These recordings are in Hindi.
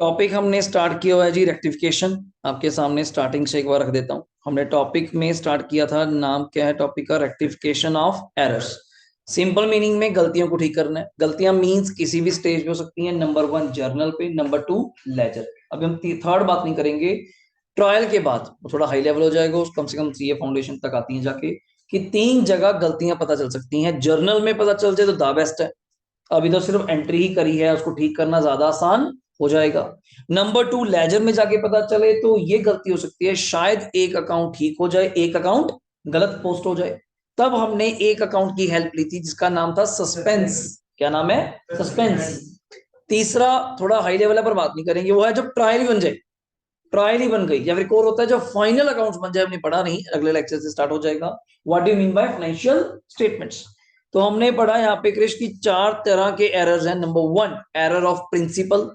टॉपिक हमने स्टार्ट किया हुआ है जी रेक्टिफिकेशन। आपके सामने स्टार्टिंग से एक बार रख देता हूं। हमने टॉपिक में स्टार्ट किया था, नाम क्या है टॉपिक का? Rectification of errors. Simple meaning में गलतियों को ठीक करना है। गलतियां मींस किसी भी स्टेज पे हो सकती हैं। नंबर 1 जर्नल पे, नंबर 2 लेजर। अभी हम थर्ड बात नहीं करेंगे। ट्रायल के बाद वो थोड़ा हाई लेवल हो जाएगा, कम से कम सीए फाउंडेशन तक आती है जाके, कि 3 जगह गलतियां पता चल सकती हैं। जर्नल में पता चल जाए तो द बेस्ट है। अभी तो सिर्फ एंट्री ही करी है, उसको ठीक करना ज्यादा आसान हो जाएगा। नंबर 2 लेजर में जाके पता चले तो ये गलती हो सकती है, शायद एक अकाउंट ठीक हो जाए, एक अकाउंट गलत पोस्ट हो जाए। तब हमने एक अकाउंट की हेल्प ली थी जिसका नाम था सस्पेंस। क्या नाम है? सस्पेंस। तीसरा थोड़ा हाई लेवल है पर बात नहीं करेंगे, वो है जब ट्रायल ही बन जाए। ट्रायल ही बन गई, या फिर एक और होता है जब फाइनल अकाउंट्स बन जाए। हमने पढ़ा नहीं, अगले लेक्चर से स्टार्ट हो जाएगा। What do mean by financial statements. तो हमने पढ़ा यहाँ पे कृष्ण की 4 तरह के एरर्स हैं। Number 1 error of principle,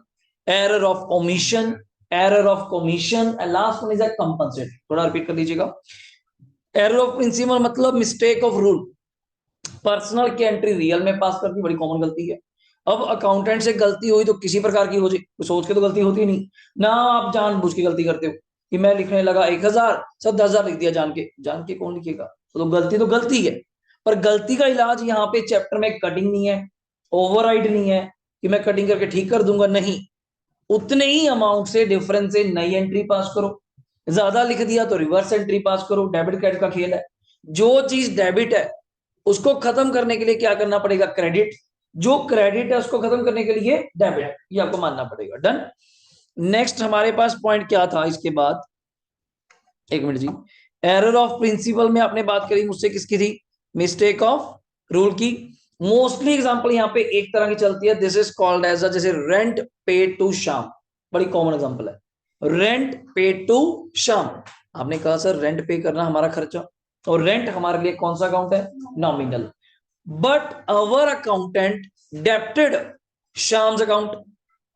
error of omission, error of commission and last one is a compensate. थोड़ा रिपीट कर लीजिएगा। एरर ऑफ प्रिंसिपल मतलब मिस्टेक ऑफ रूल। पर्सनल की एंट्री रियल में पास कर दी, बड़ी कॉमन गलती है। अब अकाउंटेंट से गलती हुई तो किसी प्रकार की हो जाए, सोच के तो गलती होती नहीं ना। आप जानबूझ के गलती करते हो कि मैं लिखने लगा 1000 सब 10,000 लिख दिया। जान के कौन लिखेगा? तो गलती है। पर गलती का इलाज यहाँ पे चैप्टर में कटिंग नहीं है, ओवरराइड नहीं है कि मैं कटिंग करके ठीक कर दूंगा, नहीं। उतने ही अमाउंट से डिफरेंस से नई एंट्री पास करो। ज्यादा लिख दिया तो रिवर्स एंट्री पास करो। डेबिट क्रेडिट का खेल है। जो चीज डेबिट है उसको खत्म करने के लिए क्या करना पड़ेगा? क्रेडिट। जो क्रेडिट है उसको खत्म करने के लिए डेबिट, ये आपको मानना पड़ेगा। डन। नेक्स्ट हमारे पास पॉइंट क्या था इसके बाद? एक मिनट जी। एरर ऑफ प्रिंसिपल में आपने बात करी मुझसे, किसकी थी? मिस्टेक ऑफ रूल की। मोस्टली एग्जांपल यहाँ पे एक तरह की चलती है, this is called as a, जैसे रेंट पे टू शाम। बड़ी कॉमन एग्जांपल है, रेंट पे टू शाम। आपने कहा सर रेंट पे करना हमारा खर्चा, और रेंट हमारे लिए कौन सा अकाउंट है? Nominal. But our accountant debited Shams account.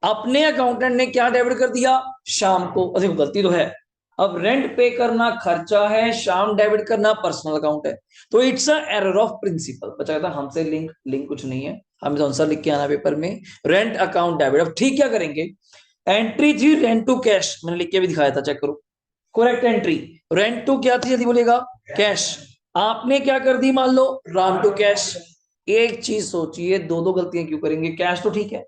अपने अकाउंटेंट ने क्या डेबिट कर दिया? शाम को। अरे गलती तो है। अब रेंट पे करना खर्चा है, शाम डेबिट करना पर्सनल अकाउंट है। तो it's a error of principle. बच्चा कहता हमसे लिंक लिंक कुछ नहीं है, हमें तो आंसर लिख के आना पेपर में। Rent account debit. अब ठीक क्या करेंगे? एंट्री थी रेंट टू कैश, मैंने लिख के भी दिखाया था, चेक करो। Correct entry. रेंट टू क्या थी यदि बोलेगा? कैश। आपने क्या कर दी? मान लो राम टू कैश। एक चीज सोचिए, दो दो गलतियां क्यों करेंगे? कैश तो ठीक है,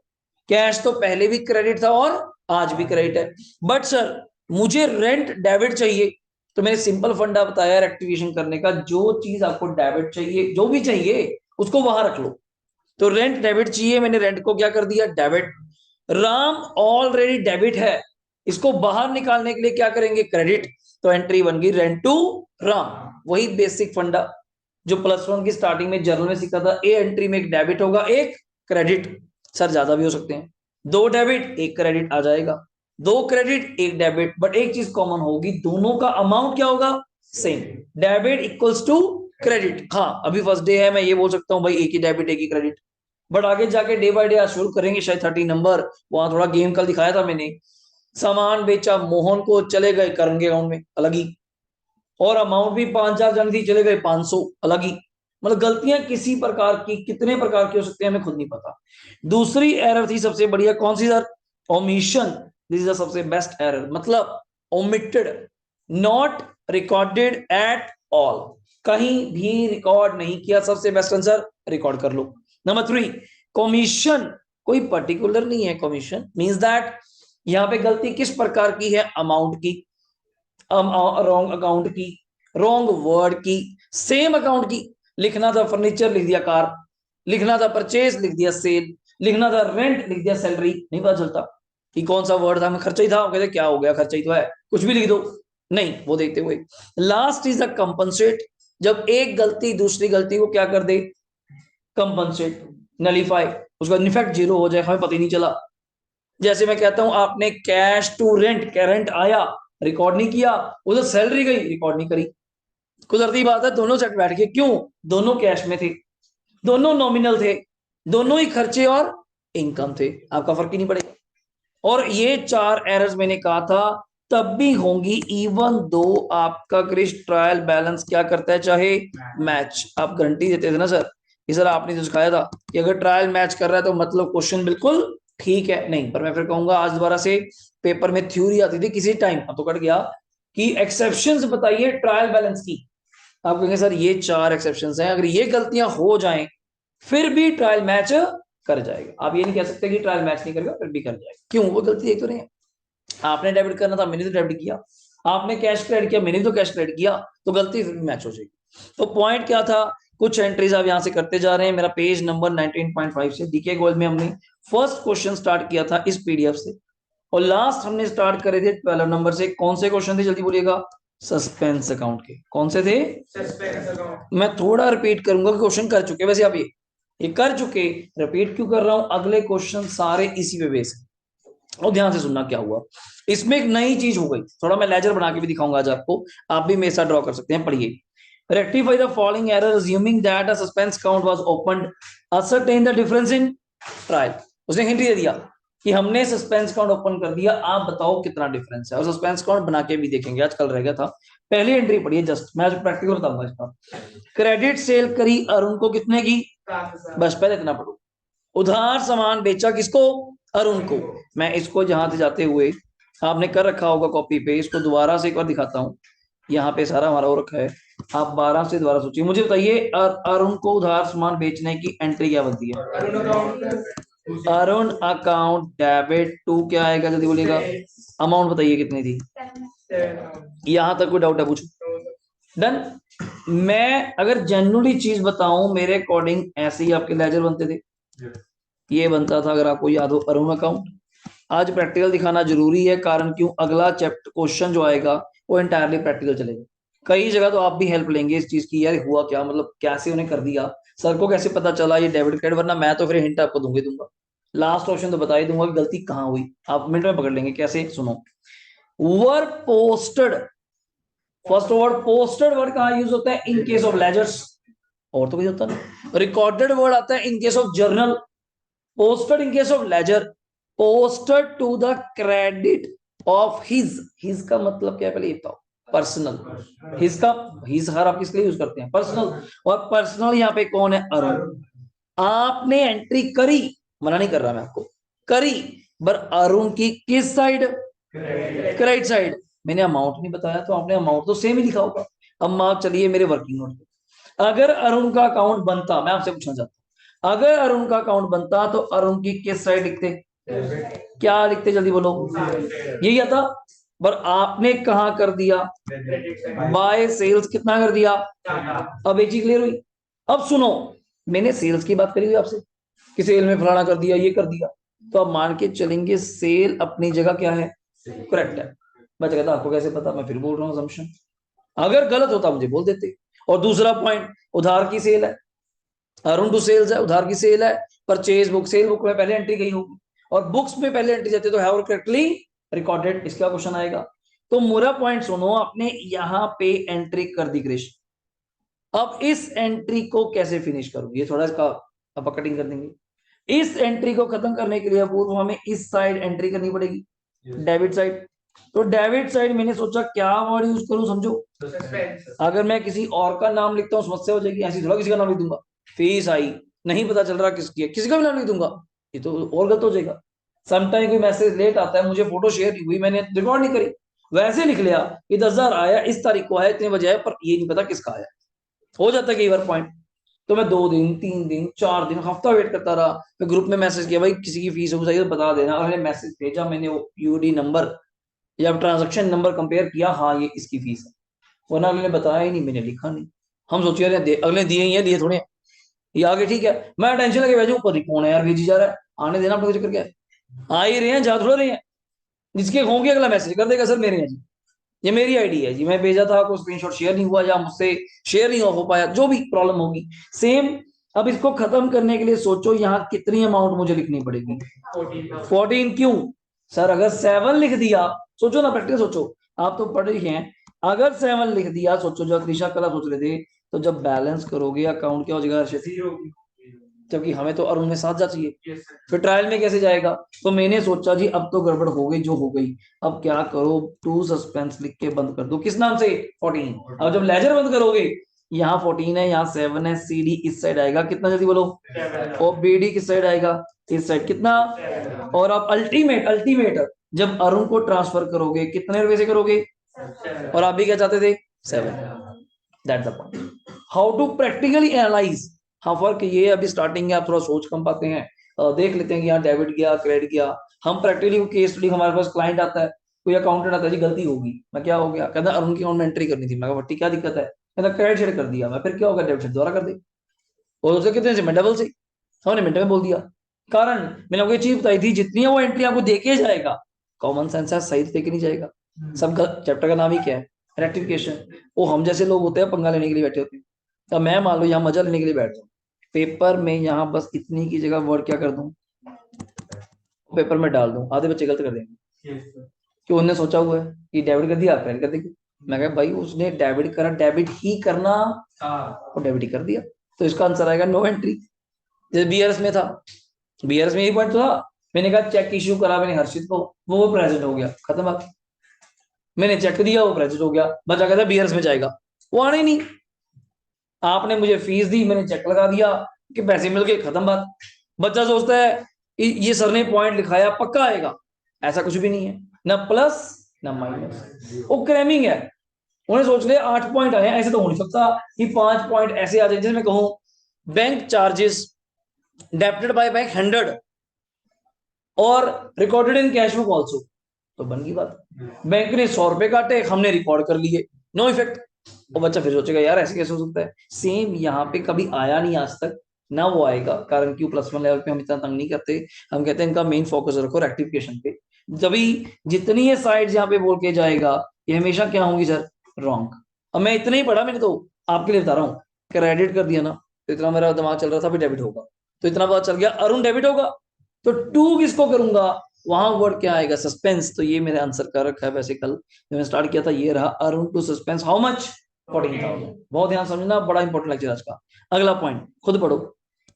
कैश तो पहले भी क्रेडिट था और आज भी क्रेडिट है। बट सर मुझे रेंट डेबिट चाहिए, तो मैंने सिंपल फंडा बताया रेक्टिफिकेशन करने का। जो चीज आपको डेबिट चाहिए, जो भी चाहिए उसको वहां रख लो। तो रेंट डेबिट चाहिए, मैंने रेंट को क्या कर दिया? डेबिट। राम ऑलरेडी डेबिट है, इसको बाहर निकालने के लिए क्या करेंगे? क्रेडिट। तो एंट्री बन गई रेंट टू राम। वही बेसिक फंडा जो +1 की स्टार्टिंग में जर्नल में सीखा था। ए एंट्री में एक डेबिट होगा, एक क्रेडिट। सर ज्यादा भी हो सकते हैं, 2 डेबिट 1 क्रेडिट आ जाएगा, 2 क्रेडिट 1 डेबिट। बट एक चीज कॉमन होगी, दोनों का अमाउंट क्या होगा? Same. Debit equals to credit. हाँ अभी फर्स्ट डे है, मैं ये बोल सकता हूँ भाई एक ही डेबिट एक ही क्रेडिट। बट आगे जाके डे बाय डे शुरू करेंगे, शायद 30 नंबर। वहां थोड़ा गेम कल दिखाया था मैंने। सामान बेचा मोहन को, चले गए करण के अकाउंट में अलग ही, और अमाउंट भी 5,000 जन थी, चले गए 500 अलग ही। मतलब गलतियां किसी प्रकार की, कितने प्रकार की हो सकती है हमें खुद नहीं पता। दूसरी एरर थी सबसे बढ़िया, कौन सी sir? Omission. This is the सबसे बेस्ट एरर, मतलब omitted, not recorded at all. कहीं भी रिकॉर्ड नहीं किया। सबसे बेस्ट आंसर रिकॉर्ड कर लो। Number 3 commission. कोई पर्टिकुलर नहीं है। कमीशन मींस दैट यहां पे गलती किस प्रकार की है? अमाउंट की, रॉन्ग अकाउंट की, रॉन्ग वर्ड की, सेम अकाउंट की। लिखना था फर्नीचर लिख दिया कार, लिखना था परचेज लिख दिया सेल, लिखना था रेंट लिख दिया सैलरी। नहीं पता चलता कि कौन सा वर्ड था, मैं खर्चा ही था। कहते क्या हो गया, खर्चा ही तो है, कुछ भी लिख दो। नहीं, वो देखते हुए। Last is a compensate. जब एक गलती दूसरी गलती को क्या कर दे? कंपनसेट, नलीफाई, उसका इनफैक्ट 0 हो जाए, हमें पता ही नहीं चला। जैसे मैं कहता हूं आपने कैश टू रेंट, रेंट आया रिकॉर्ड नहीं किया, उधर सैलरी गई रिकॉर्ड नहीं करी। कुदरती बात है, दोनों सेट बैठ गए। क्यों? दोनों कैश में थे, दोनों नॉमिनल थे, दोनों ही खर्चे और इनकम थे, आपका फर्क ही नहीं पड़ेगा। और ये 4 एरर्स मैंने कहा था तब भी होंगी, इवन दो आपका क्रिश ट्रायल बैलेंस क्या करता है, चाहे मैच। आप गारंटी देते थे ना सर कि सर आपने जो सिखाया था कि अगर ट्रायल मैच कर रहा है तो मतलब क्वेश्चन बिल्कुल ठीक है नहीं, पर मैं फिर कहूंगा आज दोबारा से पेपर में थ्योरी आती थी किसी टाइम, अब तो कट गया, कि एक्सेप्शंस बताइए ट्रायल बैलेंस की। आप कहेंगे सर ये 4 एक्सेप्शंस हैं, अगर ये गलतियां हो जाएं फिर भी ट्रायल मैच कर जाएगा। आप ये नहीं कह सकते कि ट्रायल मैच नहीं करेगा, फिर भी कर जाएगा। क्यों? वो गलती देख तो रहे हैं, आपने डेबिट करना था, मैंने तो डेबिट किया, आपने कैश क्रेडिट किया, मैंने भी तो कैश क्रेडिट किया, तो गलती फिर भी मैच हो जाएगी। तो पॉइंट क्या था, कुछ एंट्रीज आप यहां से करते जा रहे हैं। मेरा पेज नंबर 19.5 से डीके गोल्ड में हमने फर्स्ट क्वेश्चन स्टार्ट किया था इस पीडीएफ से, और लास्ट हमने स्टार्ट करे थे 12 नंबर से। कौन से क्वेश्चन थे जल्दी बोलिएगा? सस्पेंस अकाउंट के। कौन से थे? Suspense account. मैं थोड़ा रिपीट करूंगा कि क्वेश्चन कर चुके, वैसे आप ये कर चुके, रिपीट क्यों कर रहा हूं, अगले क्वेश्चन सारे इसी पे बेस है। और ध्यान से सुनना क्या हुआ इसमें, एक नई चीज हो गई, थोड़ा मैं लेजर बना के भी दिखाऊंगा आज आपको, आप भी मेरे साथ ड्रॉ कर सकते हैं। पढ़िए, rectify the following error assuming that a suspense count was opened, ascertain the difference in trial. उसने हिंट दे दिया कि हमने सस्पेंस काउंट ओपन कर दिया, आप बताओ कितना डिफरेंस है, और सस्पेंस काउंट बना के भी देखेंगे, आज कल रह गया था। पहली एंट्री पढ़िए, जस्ट मैं आज प्रैक्टिकल बताऊंगा इसका। क्रेडिट सेल करी अरुण को कितने की? बस पहले इतना पढ़ो। उधार सामान बेचा किसको? अरुण को। मैं इसको जहां से जाते हुए आपने कर रखा होगा कॉपी पे, इसको दोबारा से एक बार दिखाता हूँ। यहाँ पे सारा हमारा हो रखा है, आप 12 से दोबारा सोचिए, मुझे बताइए अरुण को उधार सामान बेचने की एंट्री क्या बनती है? अरुण अकाउंट डेबिट टू क्या आएगा जल्दी बोलिएगा? अमाउंट बताइए कितनी थी? यहां तक कोई डाउट है? पूछो। डन। मैं अगर जेन्युइनली चीज बताऊं, मेरे अकॉर्डिंग ऐसे ही आपके लेजर बनते थे, ये बनता था अगर आपको याद हो, अरुण अकाउंट। आज प्रैक्टिकल दिखाना जरूरी है, कारण क्यों, अगला चैप्टर क्वेश्चन जो आएगा वो एंटायरली प्रैक्टिकल चलेगा। कई जगह तो आप भी हेल्प लेंगे इस चीज की, यार हुआ क्या, मतलब कैसे उन्हें कर दिया, सर को कैसे पता चला ये डेबिट क्रेडिट, वरना मैं तो फिर हिंट आपको दूंगा। लास्ट ऑप्शन तो बता ही दूंगा कि गलती कहां हुई, आप मिनट में पकड़ लेंगे। कैसे? सुनो, वर posted, first word posted word कहां यूज होता है? इन केस ऑफ लेजर्स, और तो कोई होता नहीं। रिकॉर्डेड वर्ड आता है in case of journal, posted in case of ledger, posted to the credit of his का मतलब क्या है पहले ये बताओ? पर्सनल। हिज का, हिज हर आप किसके लिए यूज करते हैं? पर्सनल। और पर्सनल यहाँ पे कौन है? अरुण। आपने एंट्री करी, मना नहीं कर रहा मैं आपको, करी, पर अरुण की किस साइड? Credit side. मैंने अमाउंट नहीं बताया, तो आपने अमाउंट तो सेम ही लिखा होगा। अब मार्क चलिए मेरे वर्किंग नोट पे, अगर अरुण का अकाउंट बनता, मैं आपसे पूछना चाहता हूं, अगर अरुण का अकाउंट बनता तो अरुण की किस साइड लिखते? क्या लिखते जल्दी बोलो? यही आता। पर आपने कहा कर दिया? बाय सेल्स कितना कर दिया? अब एक चीज क्लियर हुई। अब सुनो, मैंने सेल्स की बात करी हुई आपसे कि सेल में फलाना कर दिया, ये कर दिया, तो अब मान के चलेंगे सेल अपनी जगह क्या है? करेक्ट है। मैं कहता आपको कैसे पता? मैं फिर बोल रहा हूँ assumption। अगर गलत होता मुझे बोल देते। और दूसरा पॉइंट, उधार की सेल है, अरुण टू सेल्स है, उधार की सेल है, परचेज बुक, सेल बुक में पहले एंट्री गई होगी, और बुक्स में पहले एंट्री जाती है, तो हैव करेक्टली रिकॉर्डेड, इसका क्वेश्चन आएगा। तो मेरा पॉइंट सुनो, आपने यहां पे एंट्री कर दी कृष्ण, अब इस एंट्री को कैसे फिनिश करूं, ये थोड़ा इसका अब कटिंग कर देंगे। इस एंट्री को खत्म करने के लिए पूर्व हमें इस साइड एंट्री करनी पड़ेगी, डेबिट साइड। तो डेबिट साइड मैंने सोचा क्या वर्ड यूज करूं, समझो। अगर मैं किसी और का नाम लिखता हूं समस्या हो जाएगी, ऐसी थोड़ा किसी का नाम लिख दूंगा, फीस आई, नहीं पता चल रहा किसकी है, किसी का भी नाम लिख दूंगा, ये तो और गलत हो जाएगा। समटाइम कोई मैसेज लेट आता है, मुझे फोटो शेयर नहीं हुई, मैंने रिकॉर्ड नहीं करी, वैसे लिख लिया कि 10,000 आया, इस तारीख को आया, इतने बजे आया, पर ये नहीं पता किसका आया। हो जाता है कई बार पॉइंट। तो मैं 2 दिन 3 दिन 4 दिन हफ्ता वेट करता रहा, फिर ग्रुप में मैसेज किया, भाई किसी की फीस हो चाहिए तो बता देना, अगले मैसेज भेजा मैंने, वो यूडी नंबर या ट्रांजेक्शन नंबर कंपेयर किया, हाँ ये इसकी फीस है, वरना अगले ने बताया ही नहीं, मैंने लिखा नहीं। हम सोचिए अगले दिए ही है, दिए थोड़े, ये आगे ठीक है, मैं टेंशन लगे भेजू, ऊपर कौन है यार भेजी जा रहा है, आने देना अपने चक्कर, क्या है, आ ही रहे हैं, जा थोड़ा रहे हैं, जिसके होंगे अगला मैसेज कर देगा, सर मेरे हैं जी, ये मेरी आईडी है जी, मैं भेजा था, कोई स्क्रीनशॉट शेयर नहीं हुआ या मुझसे शेयर नहीं हो पाया, जो भी प्रॉब्लम होगी सेम। अब इसको खत्म करने के लिए सोचो यहाँ कितनी अमाउंट मुझे लिखनी पड़ेगी? 14। क्यों सर? अगर 7 लिख दिया, सोचो ना, प्रैक्टिस सोचो, आप तो पढ़ रहे हैं, अगर 7 लिख दिया, सोचो जो त्रिशा कला सोच रहे थे, तो जब बैलेंस करोगे अकाउंट क्या हो जाएगा? जबकि हमें तो अरुण में 7 जा चाहिए, फिर ट्रायल में कैसे जाएगा? तो मैंने सोचा जी अब तो गड़बड़ हो गई जो हो गई, अब क्या करो, टू सस्पेंस लिख के बंद कर दो, किस नाम से? 14। अब जब लेजर बंद करोगे, यहाँ 14 है, यहाँ 7 है, सी डी इस साइड आएगा, कितना जल्दी बोलो, और बी डी किस साइड आएगा, इस साइड, कितना, और आप अल्टीमेट अल्टीमेट जब अरुण को ट्रांसफर करोगे कितने रुपए से करोगे, और आप भी क्या चाहते थे, 7। That's the point, how to practically analyse. हाँ फर्क ये है, अभी स्टार्टिंग है, आप थोड़ा सोच कम पाते हैं, देख लेते हैं कि यहाँ डेबिट गया क्रेडिट गया। हम प्रैक्टिकली केस स्टडी, हमारे पास क्लाइंट आता है, कोई अकाउंटेंट आता है, जी गलती होगी, मैं क्या हो गया, कहता अरुण की अकाउंट में एंट्री करनी थी, मैं कहा क्या दिक्कत है, कहता क्रेडिट शेड कर दिया, मैं फिर क्या होगा, डेबिट शेड दोबारा कर दे, और उसे कितने से, मैं डबल से, हमने मिनट में बोल दिया। कारण मैंने आपको ये चीज बताई थी, जितनी वो एंट्री आपको देके जाएगा, कॉमन सेंस है, सही देके नहीं जाएगा। सब चैप्टर का नाम ही क्या है, रेक्टिफिकेशन। वो हम जैसे लोग होते हैं पंगा लेने के लिए बैठे होते हैं। तो मैं मान लो यहाँ मजा लेने के लिए बैठ जाऊँ, पेपर में यहाँ बस इतनी की जगह वर्ड क्या कर दूं, पेपर में डाल दूं, आधे बच्चे गलत कर देंगे, कि उन्होंने सोचा हुआ है कि डेबिट कर दिया क्रेडिट कर देंगे। मैं कहा भाई उसने डेबिट करा, डेबिट ही करना, और डेबिट ही कर दिया, तो इसका आंसर आएगा नो एंट्री। जैसे बीआरएस में था, बीआरएस में यही पॉइंट था, मैंने कहा चेक इश्यू करा मैंने हर्षित को, वो प्रेजेंट हो गया, खत्म बात, मैंने चेक दिया वो प्रेजेंट हो गया, बच्चा कहता बीआरएस में जाएगा, वो आना ही नहीं। आपने मुझे फीस दी, मैंने चेक लगा दिया कि पैसे मिल गए, खत्म बात। बच्चा सोचता है ये सर ने पॉइंट लिखाया पक्का आएगा, ऐसा कुछ भी नहीं है, ना प्लस ना माइनस, वो क्रैमिंग है। उन्हें सोच रहे 8 पॉइंट आए, ऐसे तो हो नहीं सकता कि 5 पॉइंट ऐसे आ जाए। जैसे मैं कहूं bank charges debited by bank 100 और recorded in cash book also, तो बन गई बात। बैंक ने 100 रुपए काटे, हमने रिकॉर्ड कर लिए, नो इफेक्ट। और बच्चा फिर सोचेगा यार ऐसे कैसे हो सकता है। सेम यहाँ पे कभी आया नहीं आज तक, ना वो आएगा, कारण कि +1 लेवल पे हम इतना तंग नहीं करते। हम कहते हैं इनका मेन फोकस रखो रेक्टिफिकेशन पे। तभी जितनी ये साइड्स यहाँ पे बोल के जाएगा, ये हमेशा क्या होंगी सर, रॉन्ग। अब मैं इतना ही पढ़ा, मैंने तो आपके लिए बता रहा हूँ, क्रेडिट कर दिया ना, तो इतना मेरा दिमाग चल रहा था, फिर डेबिट होगा, तो इतना पता चल गया अरुण डेबिट होगा, तो 2 किसको करूंगा, वहां वर्ड क्या आएगा, सस्पेंस। तो ये मेरे आंसर कर रखा है वैसे, कल जब मैं स्टार्ट किया था ये रहा, Arun to suspense how much, 14,000। बहुत ध्यान समझना, बड़ा इंपॉर्टेंट लेक्चर आज का। अगला पॉइंट खुद पढ़ो,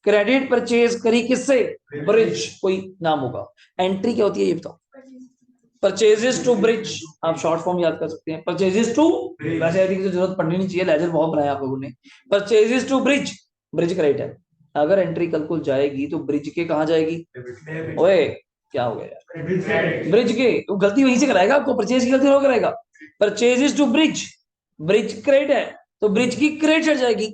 क्रेडिट परचेज करी किससे, ब्रिज, कोई नाम होगा। एंट्री क्या होती है ये बताओ, परचेजेस टू ब्रिज, आप शॉर्ट फॉर्म याद कर सकते हैं, परचेजेस टू, वैसे एडिंग की जरूरत पड़नी नहीं चाहिए, लेजर बहुत बनाया आप लोगों ने। Purchases to Brij, Brij credit है, अगर एंट्री कल को जाएगी तो ब्रिज के कहां जाएगी, ओए क्या हो गया यार, ब्रिज के, तो गलती वहीं से कराएगा, आपको परचेज की गलती हो कराएगा। Purchases to Brij, Brij credit है, तो ब्रिज की क्रेडिट चढ़ जाएगी,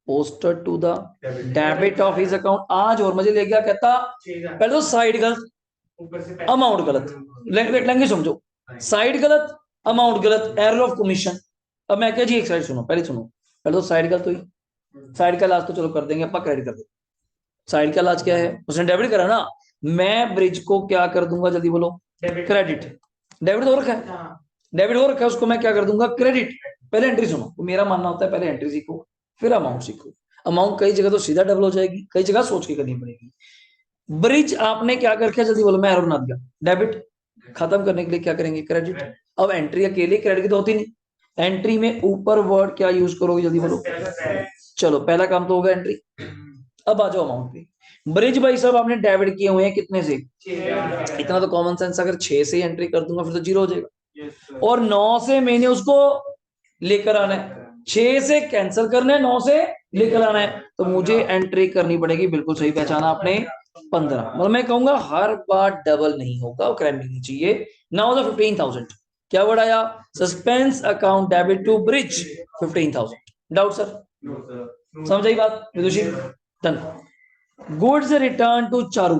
posted to the debit of his account. आज और मजे ले गया, कहता पहले तो साइड गलत, अमाउंट गलत, लैंग्वेज समझो, साइड गलत, अमाउंट गलत, एरर ऑफ कमीशन। अब मैं क्या जी, एक साइड सुनो, पहले सुनो, पहले तो साइड गलत हुई, साइड का इलाज तो चलो कर देंगे, अपना क्रेडिट कर दो। साइड का इलाज क्या है, उसने डेबिट करा ना, मैं ब्रिज को क्या कर दूंगा, जल्दी बोलो, क्रेडिट। डेबिट हो रखा है, डेबिट हो रखा है, उसको मैं क्या कर दूंगा, क्रेडिट। पहले एंट्री सुनो, मेरा मानना होता है पहले एंट्री सीखो, फिर अमाउंट सीखो। अमाउंट कई जगह तो सीधा डबल हो जाएगी, कई जगह सोच के करनी पड़ेगी। ब्रिज आपने क्या कर जल्दी बोलो, मैं एरो बना दिया, डेबिट खत्म करने के लिए क्या करेंगे, क्रेडिट। अब एंट्री अकेले क्रेडिट की तो होती नहीं, एंट्री में ऊपर वर्ड क्या यूज करोगे, जल्दी बोलो। चलो पहला काम तो होगा एंट्री। अब आ जाओ अमाउंट पे, ब्रिज भाई साहब आपने डेबिट किए हुए हैं कितने से, इतना तो कॉमन सेंस, अगर 6 से एंट्री कर दूंगा फिर तो 0 हो जाएगा, और 9 से मैंने उसको लेकर आना है, 6 से कैंसिल करना है, 9 से लेकर आना है, तो मुझे एंट्री करनी पड़ेगी, बिल्कुल सही पहचाना आपने, 15। मतलब मैं कहूंगा हर बार डबल नहीं होगा, वो क्रैम्पिंग नहीं चाहिए। नाउ द 15,000 क्या वर्ड आया, suspense account debit to Brij 15,000। Doubt sir, समझ आई बात Vidushi, done. Goods return to Charu,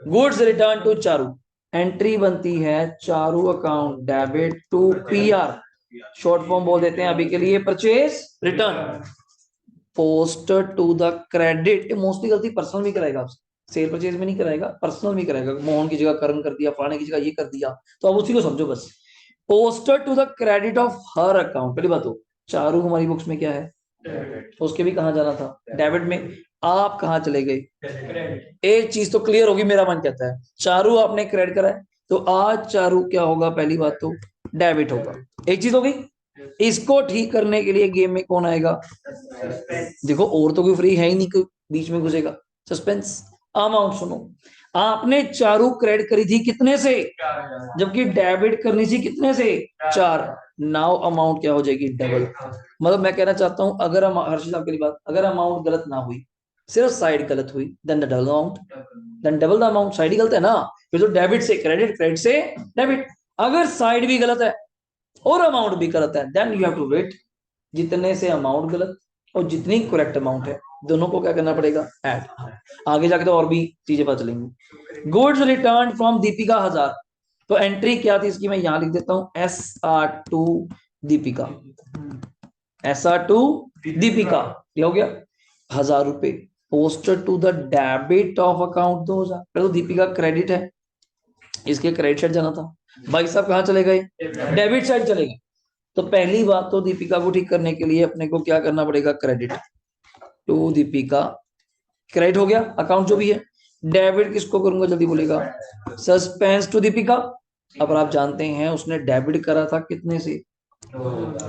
goods return to Charu, entry बनती है Charu account debit to PR, short form बोल देते हैं अभी के लिए, purchase return, posted to the credit. Mostly गलती पर्सनल भी कराएगा आपसे, सेल परचेज में नहीं कराएगा, पर्सनल भी कराएगा, मोहन की जगह करण कर दिया, फलाने की जगह ये कर दिया, तो अब उसी को समझो बस। Posted to the credit of her account, पहली बात हो, चारू हमारी बुक्स में क्या है, उसके भी कहां जाना था, डेबिट में, आप कहां चले गए। एक चीज तो क्लियर होगी, मेरा मन कहता है चारू आपने क्रेडिट करा है, तो आज चारू क्या होगा, पहली बात तो डेबिट होगा, एक चीज हो गई। इसको ठीक करने के लिए गेम में कौन आएगा, देखो और तो कोई फ्री है ही नहीं, कोई बीच में घुसेगा, सस्पेंस। अमाउंट सुनो, आपने चारों क्रेडिट करी थी कितने से, जबकि डेबिट करनी थी कितने से, 4। नाउ अमाउंट क्या हो जाएगी, डबल। मतलब मैं कहना चाहता हूं अगर हर्षित आपके लिए बात, अगर अमाउंट गलत ना हुई, सिर्फ साइड गलत हुई, then the double amount, then double the amount. Side ही गलत है ना, फिर तो डेबिट से क्रेडिट, क्रेडिट से डेबिट। अगर साइड भी गलत है और अमाउंट भी गलत है, then you have to wait, जितने से अमाउंट गलत और जितनी करेक्ट अमाउंट है, दोनों को क्या करना पड़ेगा, ऐड। आगे जाके तो और भी चीजें पता चलेंगी। गुड्स रिटर्न फ्रॉम दीपिका 1000, तो एंट्री क्या थी इसकी, मैं यहां लिख देता हूं, SR2 दीपिका, SR2 दीपिका, ये हो गया 1000 रुपए। Posted to the debit of account 2000, पहले तो दीपिका क्रेडिट है, इसके क्रेडिट साइड जाना था। भाई साहब कहाँ चले गए, डेबिट साइड चले गए। तो पहली बात तो दीपिका को ठीक करने के लिए अपने को क्या करना पड़ेगा, क्रेडिट टू दीपिका, क्रेडिट हो गया अकाउंट जो भी है। डेबिट किसको करूंगा, जल्दी बोलेगा, सस्पेंस टू दीपिका। अब आप जानते हैं उसने डेबिट करा था कितने से,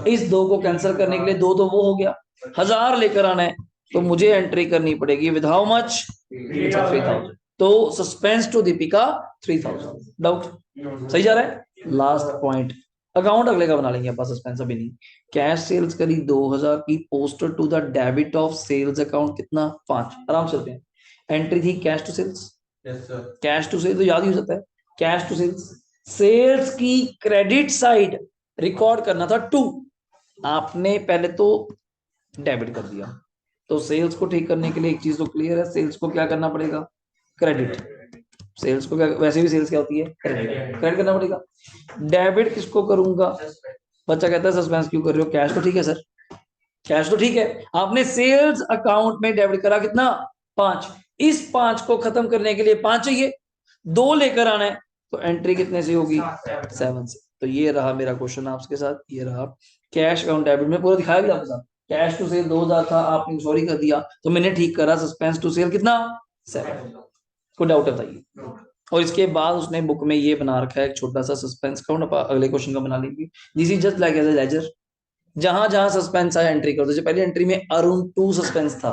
इस 2 को कैंसिल करने के लिए 2 तो वो हो गया, 1000 लेकर आना है, तो मुझे एंट्री करनी पड़ेगी विद हाउ मच, 3000। तो सस्पेंस टू दीपिका 3000। डाउट सही जा रहा है। लास्ट पॉइंट, अकाउंट अगले का बना लेंगे अपन, सस्पेंस अभी नहीं। कैश सेल्स करी 2000 की, posted to the debit of sales account कितना, 5। आराम से होते हैं। एंट्री थी cash to sales, cash to sales तो याद ही हो जाता है, कैश टू सेल्स। सेल्स की क्रेडिट साइड रिकॉर्ड करना था 2, आपने पहले तो डेबिट कर दिया। तो सेल्स को ठीक करने के लिए एक चीज तो क्लियर है, सेल्स को क्या करना पड़ेगा, क्रेडिट। सेल्स को क्या, वैसे भी सेल्स क्या होती है, क्रेडिट, क्रेडिट करना पड़ेगा। डेबिट किसको करूंगा, बच्चा कहता है सस्पेंस क्यों कर रहे हो, कैश तो ठीक है सर, कैश तो ठीक है। आपने सेल्स अकाउंट में डेबिट करा कितना, 5। इस 5 को खत्म करने के लिए 5 चाहिए, 2 लेकर आना है, तो एंट्री कितने से होगी, 7 से। तो ये रहा मेरा क्वेश्चन आपके साथ, ये रहा कैश अकाउंट डेबिट में पूरा दिखाया गया आपके साथ। कैश टू सेल 2000 था, आपने सॉरी कर दिया, तो मैंने ठीक करा, सस्पेंस टू सेल कितना, 7। कोई डाउट है बताइए। और इसके बाद उसने बुक में ये बना रखा है एक छोटा सा सस्पेंस काउंट, अगले क्वेश्चन का बना लेंगे। This is just like as a ledger, जहां जहां सस्पेंस आया एंट्री कर दो। पहली एंट्री में अरुण 2 सस्पेंस था,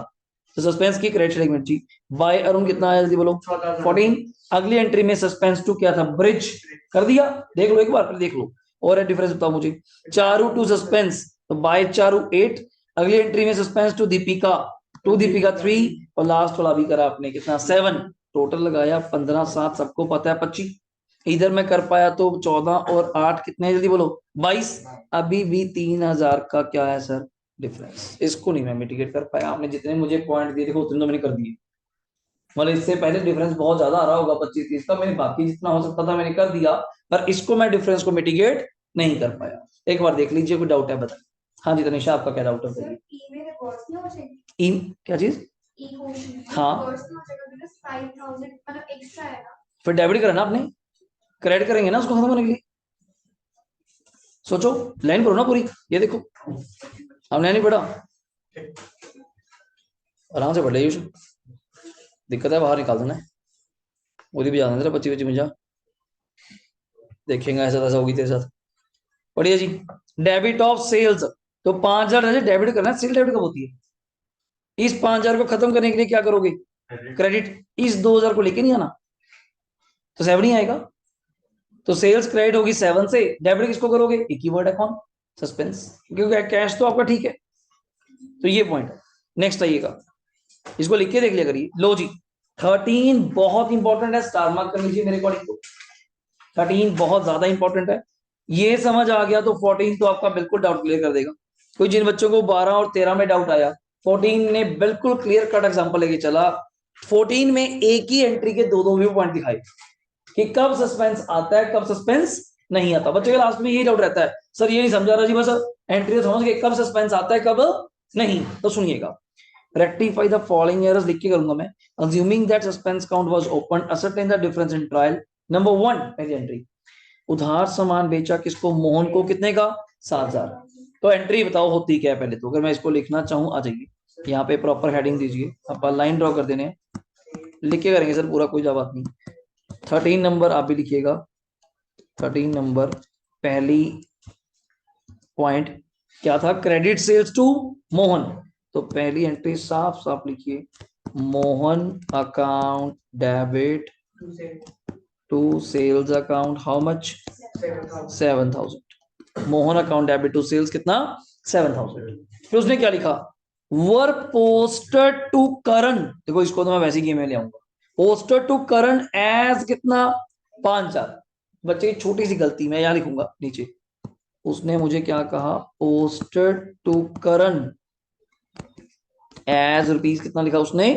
तो सस्पेंस की क्रेडिट सेगमेंट थी, बाय अरुण कितना आया जल्दी बोलो, 14। अगली एंट्री में सस्पेंस 2 क्या था, ब्रिज, कर दिया, देख लो एक बार फिर देख लो, और डिफरेंस बताओ मुझे। चारू टू सस्पेंस, तो बाय चारू 8। अगली एंट्री में suspense to Deepika, to Deepika 3, और लास्ट वाला भी करा आपने कितना, 7। टोटल लगाया 15, 7 सबको पता है 25। इधर मैं कर पाया तो 14 और 8 कितने, जल्दी बोलो, 22। अभी भी 3000 का क्या है सर, डिफरेंस। इसको नहीं मैं मिटिगेट कर पाया, आपने जितने मुझे पॉइंट दिए देखो उतने तो मैंने कर दिए। मतलब इससे पहले डिफरेंस बहुत ज्यादा आ रहा होगा 25-30 का, मैंने बाकी जितना हो सकता था मैंने कर दिया, पर इसको मैं डिफरेंस को मिटिगेट नहीं कर पाया। एक बार देख लीजिए, कोई डाउट है बताइए। हाँ जी तनिषा, आपका क्या डाउट है, ई क्या चीज, हाँ फिर डेबिट करना आपने, क्रेडिट करेंगे ना उसको खत्म होने के लिए। सोचो, लाइन करो ना पूरी, ये देखो हमने नहीं पढ़ा, आराम से पढ़ ले यूशु, दिक्कत है बाहर निकाल देना, मुझे भी जाना तेरा 25 में जा, देखेंगे ऐसा ऐसा होगी तेरे साथ। पढ़िए जी, डेबिट ऑफ सेल्स, तो 5000 डेबिट करना है, सेल डेबिट कब होती है, इस 5000 को खत्म करने के लिए क्या करोगे, क्रेडिट। इस 2000 को लेके नहीं आना, तो 7 ही आएगा। तो सेल्स क्रेडिट होगी 7 से, डेबिट किसको करोगे, एक ही वर्ड है कौन, सस्पेंस, क्योंकि कैश तो आपका ठीक है। तो ये पॉइंट है। नेक्स्ट आइएगा, इसको लिख के देख लिया करिए। लो जी 13 बहुत इंपॉर्टेंट है, स्टार मार्क कर लीजिए मेरे अकॉर्डिंग को, 13 बहुत ज्यादा इंपॉर्टेंट है। ये समझ आ गया तो 14 तो आपका बिल्कुल डाउट क्लियर कर देगा। कोई जिन बच्चों को 12 और 13 में डाउट आया, 14 ने बिल्कुल क्लियर कट एग्जांपल लेके चला। 14 में एक ही एंट्री के दो दो व्यू पॉइंट दिखाए कि कब सस्पेंस आता है कब सस्पेंस नहीं आता। बच्चों के लास्ट में यही डाउट रहता है, सर ये नहीं समझा रहा जी, बस एंट्री समझ गए कब सस्पेंस आता है कब नहीं। तो सुनिएगा, rectify the following errors लिख के करूंगा मैं। assuming that suspense count was opened, ascertain the difference in trial। Number 1 पहली एंट्री, उधार सामान बेचा किसको, मोहन को, कितने का, 7000। तो एंट्री बताओ होती क्या है पहले तो, अगर मैं इसको लिखना चाहूं आ जाइए यहाँ पे, प्रॉपर हेडिंग दीजिए, आप लाइन ड्रॉ कर देने, लिख के करेंगे सर पूरा, कोई बात नहीं। 13 नंबर आप भी लिखिएगा, 13 नंबर पहली पॉइंट क्या था, क्रेडिट सेल्स टू मोहन। तो पहली एंट्री साफ साफ लिखिए, Mohan account debit to sales account how much 7,000। Mohan account debit to sales कितना 7,000। फिर उसने क्या लिखा वर पोस्टेड टू करण, देखो इसको तो मैं वैसे ही गेम में ले आऊंगा, पोस्टेड टू करण एज कितना 5,000। बच्चे की छोटी सी गलती मैं यहां लिखूंगा नीचे, उसने मुझे क्या कहा posted to Karan as rupees कितना लिखा उसने,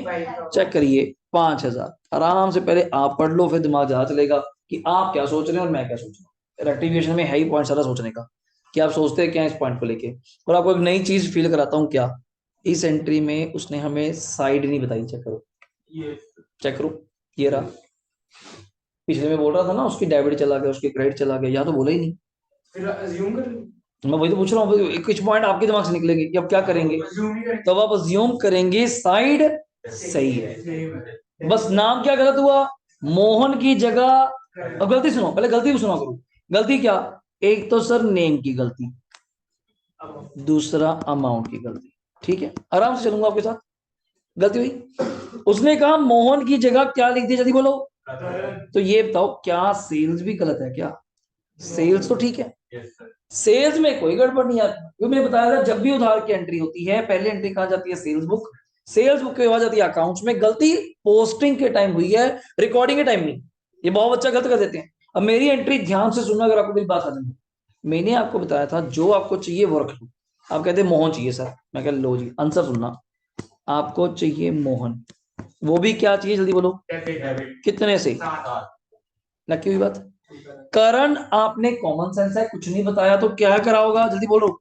चेक करिए 5,000। आराम से पहले आप पढ़ लो फिर दिमाग ज्यादा चलेगा कि आप क्या सोच रहे हैं और मैं क्या सोच रहा हूँ। रेक्टिफिकेशन में है ही पॉइंट सारा सोचने का कि आप सोचते हैं क्या इस पॉइंट को लेके। और आपको एक नई चीज फील कराता हूँ क्या, इस एंट्री में उसने हमें साइड नहीं बताई, चेक करो, चेक करो, ये रहा। पिछले में बोल रहा था ना उसकी डेबिट चला गया उसकी क्रेडिट चला गया, यहाँ तो बोला ही नहीं। फिर अज्यूम कर, मैं वही तो पूछ रहा हूँ, कुछ पॉइंट आपके दिमाग से निकलेंगे कि अब क्या करेंगे, तो अब आप अज्यूम करेंगे साइड सही है। बस नाम क्या गलत हुआ, मोहन की जगह, अब गलती सुनो पहले, गलती भी सुना करो। गलती क्या, एक तो सर नेम की गलती, दूसरा अमाउंट की गलती। ठीक है आराम से चलूंगा आपके साथ। गलती हुई, उसने कहा मोहन की जगह क्या लिख दिया, जल्दी बोलो। तो ये बताओ क्या सेल्स भी गलत है क्या, सेल्स तो ठीक है, सेल्स में कोई गड़बड़ नहीं आती, क्योंकि मैंने बताया था जब भी उधार की एंट्री होती है पहले एंट्री कहा जाती है सेल्स बुक, सेल्स बुक के बाद जाती है अकाउंट्स में। गलती पोस्टिंग के टाइम हुई है, रिकॉर्डिंग के टाइम नहीं। ये बहुत बच्चा गलत कर देते हैं। अब मेरी एंट्री ध्यान से सुनना अगर आपको मेरी बात समझ में, मैंने आपको बताया था जो आपको चाहिए वो रख लो। आप कहते हैं मोहन चाहिए सर, मैं कह लो जी आंसर सुनना, आपको चाहिए मोहन, वो भी क्या चाहिए जल्दी बोलो, कितने से, नक्की हुई बात। करण आपने कॉमन सेंस है कुछ नहीं बताया तो क्या करा होगा जल्दी बोलो,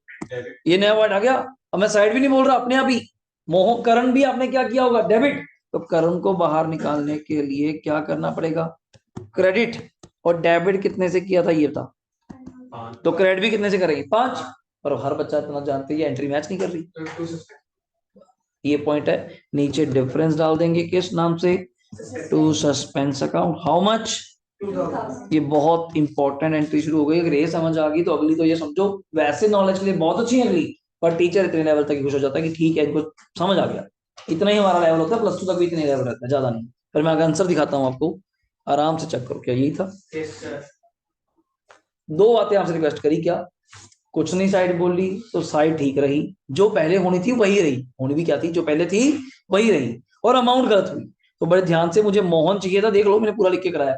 ये नया वर्ड आ गया। अब मैं साइड भी नहीं बोल रहा अपने आप ही, मोह करण भी आपने क्या किया होगा डेबिट, तो करण को बाहर निकालने के लिए क्या करना पड़ेगा क्रेडिट, और डेबिट कितने से किया था ये था, तो क्रेडिट भी कितने से करेंगे 5, और हर बच्चा इतना जानते हैं ये एंट्री मैच नहीं कर रही, ये पॉइंट है। नीचे डिफरेंस डाल देंगे किस नाम से, to suspense account how much, ये बहुत इंपॉर्टेंट एंट्री शुरू हो गई। अगर ये समझ आ गई तो अगली तो ये समझो वैसे नॉलेज के लिए बहुत अच्छी है अगली, पर टीचर इतने लेवल तक खुश हो जाता है कि ठीक है इनको समझ आ गया, इतना ही हमारा लेवल होता है, प्लस 2 तक भी इतने लेवल रहता है ज्यादा नहीं। पर मैं आंसर दिखाता हूँ आपको, आराम से चेक करो क्या यही था। दो बातें आपसे रिक्वेस्ट करी, क्या कुछ नहीं साइड बोली तो साइड ठीक रही, जो पहले होनी थी वही रही, होनी भी क्या थी जो पहले थी वही रही, और अमाउंट गलत हुई। तो बड़े ध्यान से, मुझे मोहन चाहिए था, देख लो मैंने पूरा लिख के कराया,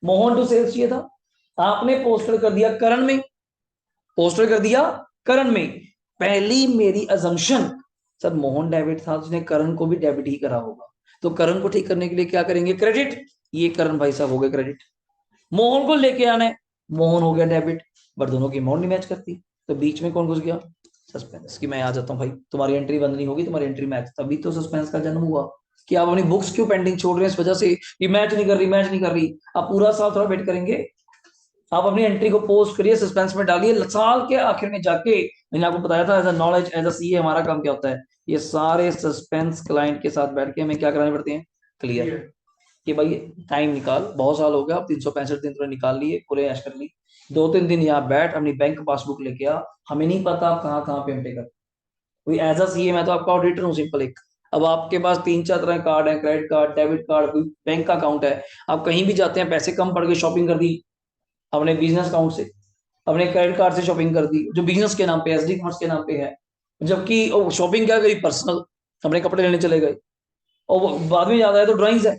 मोहन टू सेल्स चाहिए था, आपने पोस्टर कर दिया करण में, पोस्टर कर दिया करण में। पहली मेरी अजम्पशन सर मोहन डेबिट था, उसने करण को भी डेबिट ही करा होगा, तो करण को ठीक करने के लिए क्या करेंगे क्रेडिट, ये करण भाई साहब हो गए क्रेडिट, मोहन को लेके आना है, मोहन हो गया डेबिट, बट दोनों की अमाउंट नहीं मैच करती, तो बीच में कौन घुस गया सस्पेंस, की मैं आ जाता हूँ भाई तुम्हारी एंट्री बंद नहीं होगी, तुम्हारी एंट्री मैच, तभी तो सस्पेंस का जन्म हुआ कि आप अपनी बुक्स क्यों पेंडिंग छोड़ रहे हैं इस वजह से, ये मैच नहीं कर रही, मैच नहीं कर रही। आप पूरा साल थोड़ा वेट करेंगे, आप अपनी एंट्री को पोस्ट करिए, सस्पेंस में डालिए, साल के आखिर में जाके, मैंने आपको बताया था as a knowledge as a CA हमारा काम क्या होता है, ये सारे सस्पेंस क्लाइंट के साथ बैठ के हमें क्या कराने पड़ते हैं क्लियर, कि भाई टाइम निकाल, बहुत साल हो गया, अब 365 दिन तुमने निकाल लिए, पूरे ऐश कर ली, 2-3 दिन यहाँ बैठ अपनी बैंक पासबुक लेके आ, हमें नहीं पता आप कहाँ कहाँ पे पे कर, कोई एज अ सीए मैं तो आपका ऑडिटर हूँ सिंपल एक। अब आपके पास 3-4 तरह के कार्ड है, क्रेडिट कार्ड डेबिट कार्ड, कोई बैंक का अकाउंट है, आप कहीं भी जाते हैं पैसे कम पड़ गए शॉपिंग कर दी अपने बिजनेस अकाउंट से, अपने क्रेडिट कार्ड से शॉपिंग कर दी जो बिजनेस के नाम पे एसडी कॉमर्स के नाम पे है, जबकि शॉपिंग क्या करी पर्सनल, अपने कपड़े लेने चले गए, और वो बाद में याद आया तो ड्राइंग्स है,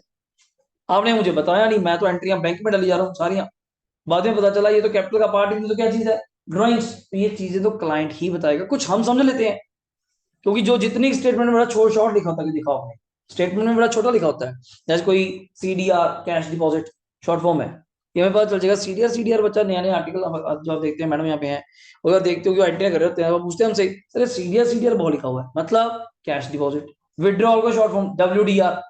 आपने मुझे बताया नहीं, मैं तो एंट्रियां बैंक में डाली जा रहा हूँ सारियां, बाद में पता चला ये तो कैपिटल का पार्ट ही नहीं, तो क्या चीज है ड्राइंग्स, तो ये चीजें तो क्लाइंट ही बताएगा, कुछ हम समझ लेते हैं, क्योंकि जो जितनी स्टेटमेंट में बड़ा छोटा शॉर्ट लिखा होता है, दिखाओ आपने स्टेटमेंट में बड़ा छोटा लिखा होता है, जैसे कोई CDR cash deposit short form है, ये हमें पता चल जाएगा सीडीआर, सीडीआर बच्चा नया नया आर्टिकल जो आप देखते हैं मैडम यहाँ पे हैं, अगर देखते हो कि एंट्री कर रहे होते हैं वो पूछते हैं हमसे, अरे सीडीआर सीडीआर बहुत लिखा हुआ है मतलब कैश डिपॉजिट, विड्रॉल का शॉर्ट फॉर्म डब्ल्यूडीआर,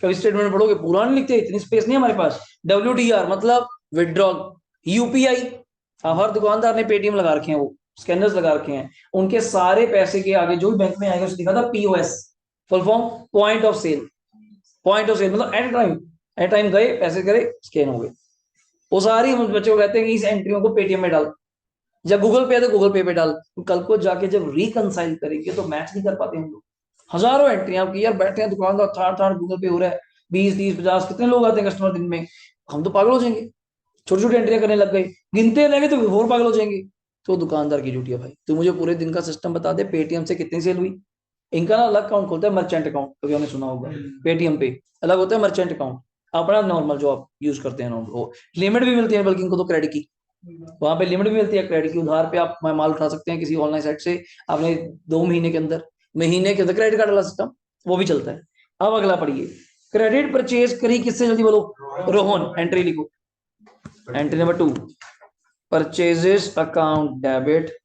कभी स्टेटमेंट में पढ़ोगे पूरा नहीं लिखते, इतनी स्पेस नहीं हमारे पास, डब्ल्यूडीआर मतलब विड्रॉल, यूपीआई, हर दुकानदार ने पेटीएम लगा रखे हैं, वो स्कैनर्स लगा रखे हैं, उनके सारे पैसे के आगे जो भी बैंक में आएगा उसने लिखा था POS, full form point of sale, point of sale मतलब एट टाइम गए पैसे करे स्कैन हो गए, वो सारी हम बच्चों को कहते हैं कि इस एंट्रियों को पेटीएम में डाल, जब गूगल पे है तो गूगल पे पे डाल, तो कल को जाके जब रिकनसाइल करेंगे तो मैच नहीं कर पाते हम लोग, हजारों एंट्री आपकी यार बैठे हैं दुकानदार थाड़ थाड़ गूगल पे हो रहा है, 20 30 50 कितने लोग आते हैं कस्टमर दिन में, हम तो पागल हो जाएंगे, छोटी छोटी एंट्रियां करने लग गए, गिनते रहेंगे तो और पागल हो जाएंगे। तो दुकानदार की ड्यूटी है भाई, तू मुझे पूरे दिन का सिस्टम बता दे, पेटीएम से कितनी सेल हुई। इनका ना अलग अकाउंट खोलता है, मर्चेंट अकाउंट, कभी हमने सुना होगा, पेटीएम पे अलग होता है मर्चेंट अकाउंट, अपना नॉर्मल जो आप यूज करते हैं नॉर्मल, लिमिट भी मिलती है बल्कि इनको तो क्रेडिट की, वहां पे लिमिट भी मिलती है क्रेडिट की, उधार पे आप माल उठा सकते हैं किसी ऑनलाइन साइट से, आपने 2 महीने के अंदर, महीने के अंदर क्रेडिट कार्ड वाला सिस्टम वो भी चलता है। अब अगला पढ़िए, क्रेडिट परचेज करी किससे, जल्दी बोलो। रोहन, एंट्री लिखो, entry number 2, purchases account debit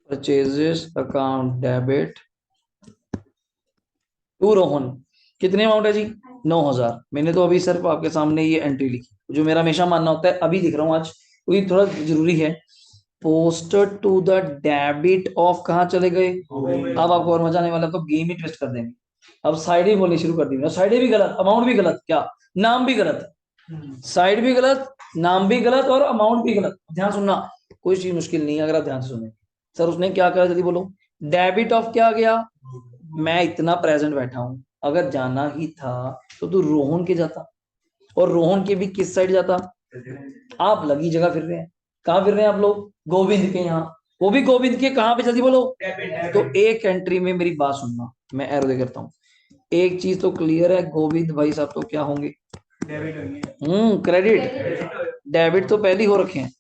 purchases account debit to Rohan, कितने अमाउंट है जी, 9,000। मैंने तो अभी सिर्फ आपके सामने ये एंट्री लिखी, जो मेरा हमेशा मानना होता है, अभी लिख रहा हूँ आज क्योंकि थोड़ा जरूरी है। Posted to the debit of, कहाँ चले गए, अब आपको और मजा आने वाला, तो गेम ही ट्विस्ट कर देंगे। अब साइड ही बोलनी शुरू कर दी, साइड भी गलत, अमाउंट भी गलत, क्या नाम भी गलत, साइड भी गलत, नाम भी गलत और अमाउंट भी गलत। ध्यान सुनना, कोई चीज मुश्किल नहीं है अगर आप ध्यान से सुने। सर उसने क्या करा, जल्दी बोलो। डेबिट ऑफ क्या गया, मैं इतना प्रेजेंट बैठा हूं, अगर जाना ही था तो तू रोहन के जाता, और रोहन के भी किस साइड जाता। आप लगी जगह फिर रहे हैं, कहाँ फिर रहे हैं आप लोग, गोविंद के यहाँ, वो भी गोविंद के कहाँ पे, जल्दी बोलो। तो एक एंट्री में मेरी बात सुनना, मैं एरो दे करता हूँ, एक चीज तो क्लियर है, गोविंद भाई साहब तो क्या होंगे, क्रेडिट, डेबिट तो पहले ही हो रखे हैं,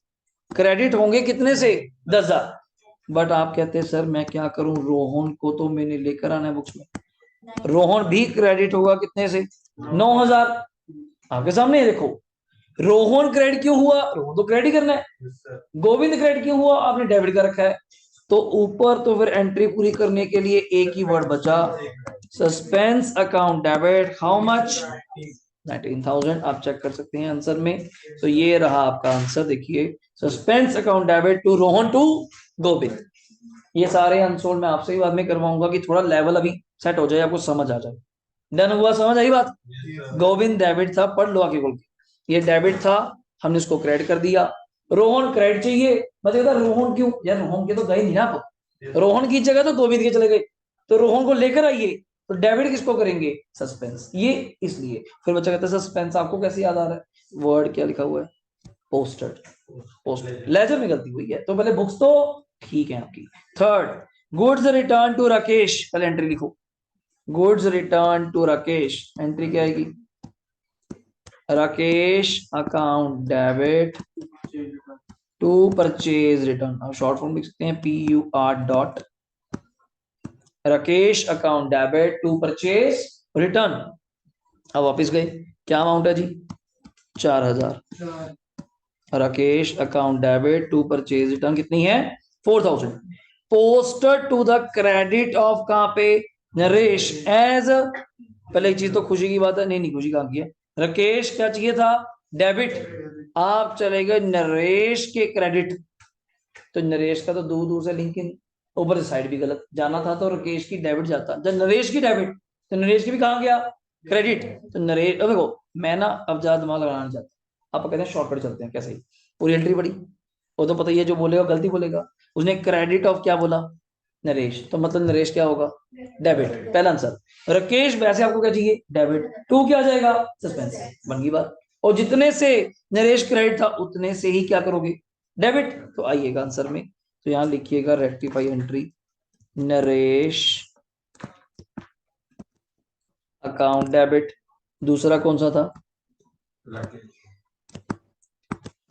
क्रेडिट होंगे कितने से, 10,000। बट आप कहते हैं सर मैं क्या करूं, रोहन को तो मैंने लेकर आना है बुक्स में, रोहन भी क्रेडिट होगा कितने से, 9,000। आपके सामने है देखो, रोहन क्रेडिट क्यों हुआ, रोहन तो क्रेडिट करना है, गोविंद क्रेडिट क्यों हुआ, आपने डेबिट का रखा है। तो ऊपर तो फिर एंट्री पूरी करने के लिए एक ही वर्ड बचा, suspense account debit, how much, 19,000। आप चेक कर सकते हैं आंसर में, तो ये रहा आपका आंसर, देखिए suspense account debit to Rohan to Govind. ये सारे आंसर मैं आपसे ही बाद में करवाऊंगा कि थोड़ा लेवल अभी सेट हो जाए, आपको समझ आ जाए। डन हुआ, समझ आई बात। गोविंद डेबिट था, पढ़ लो आगे बोल के, ये डेबिट था, हमने उसको क्रेडिट कर दिया। रोहन क्रेडिट चाहिए, मतलब रोहन क्यों यार, रोहन के तो गए नहीं ना आप, रोहन की जगह तो गोविंद के चले गए, तो रोहन को लेकर आइए, तो डेबिट किसको करेंगे, सस्पेंस, ये इसलिए। फिर बच्चा कहता है सस्पेंस आपको कैसे याद आ रहा है, वर्ड क्या लिखा हुआ है, पोस्टेड, पोस्टेड लेजर में गलती हुई है, तो पहले बुक्स तो ठीक है आपकी। Third, goods return to Rakesh, पहले एंट्री लिखो, goods return to Rakesh, entry क्या आएगी, Rakesh account debit to purchase return, अब शॉर्ट फॉर्म लिख सकते हैं PUR. Rakesh account debit to purchase return. अब वापिस गए, क्या अमाउंट है जी, 4,000। Rakesh account debit to purchase return कितनी है, 4,000। Posted to the credit of, कहां पे, नरेश एज, पहले एक चीज तो खुशी की बात है, नहीं नहीं खुशी कहां की है, राकेश क्या चाहिए था, डेबिट, आप चले गए नरेश के क्रेडिट, तो नरेश का तो दूर दूर से लिंक ही नहीं, ऊपर से साइड भी गलत, जाना था तो राकेश की डेबिट जाता, जब नरेश की डेबिट, तो नरेश की भी कहां गया, क्रेडिट, तो नरेश, देखो मैं ना अब ज्यादा दिमाग लगाना नहीं चाहता, आप कहते हैं शॉर्टकट चलते हैं, कैसे ही पूरी एंट्री पड़ी, वो तो पता ही है जो बोलेगा गलती बोलेगा, उसने क्रेडिट ऑफ क्या बोला, नरेश, तो मतलब नरेश क्या होगा, डेबिट, पहला आंसर। राकेश वैसे आपको क्या चाहिए, डेबिट, टू क्या जाएगा, सस्पेंस, बन गई बात। और जितने से नरेश क्रेडिट था उतने से ही क्या करोगे, डेबिट, तो आइएगा आंसर में, तो यहां लिखिएगा rectify entry, Naresh account debit, दूसरा कौन सा था,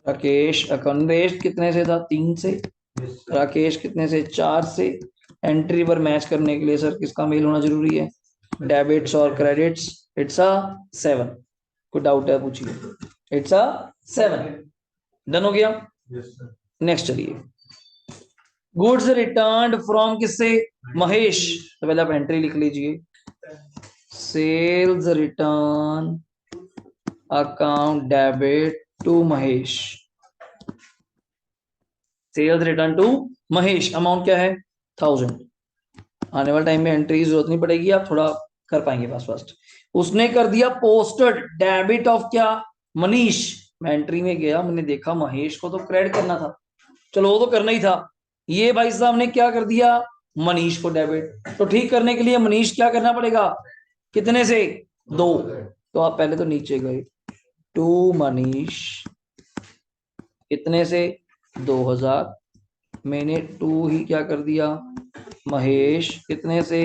राकेश अकाउंट, नरेश कितने से था, 3 से, राकेश कितने से, 4 से। एंट्री पर मैच करने के लिए सर किसका मेल होना जरूरी है, डेबिट्स और क्रेडिट्स, इट्स अ 7, कोई डाउट है पूछिए, इट्स अ 7। डन हो गया, नेक्स्ट चलिए, गुड्स रिटर्न फ्रॉम किससे, महेश, तो पहले आप एंट्री लिख लीजिए, sales return account debit to Mahesh, sales return to Mahesh, amount क्या है, 1,000। आने वाले टाइम में एंट्री की जरूरत नहीं पड़ेगी, आप थोड़ा कर पाएंगे फास्ट फास्ट। उसने कर दिया पोस्टेड डेबिट ऑफ क्या, मनीष, मैं एंट्री में गया, मैंने देखा महेश को तो क्रेडिट करना था, चलो वो तो करना ही था, ये भाई साहब ने क्या कर दिया, मनीष को डेबिट। तो ठीक करने के लिए मनीष क्या करना पड़ेगा, कितने से, 2। तो आप पहले तो नीचे गए, टू मनीष कितने से, 2000। मैंने टू ही क्या कर दिया, महेश कितने से,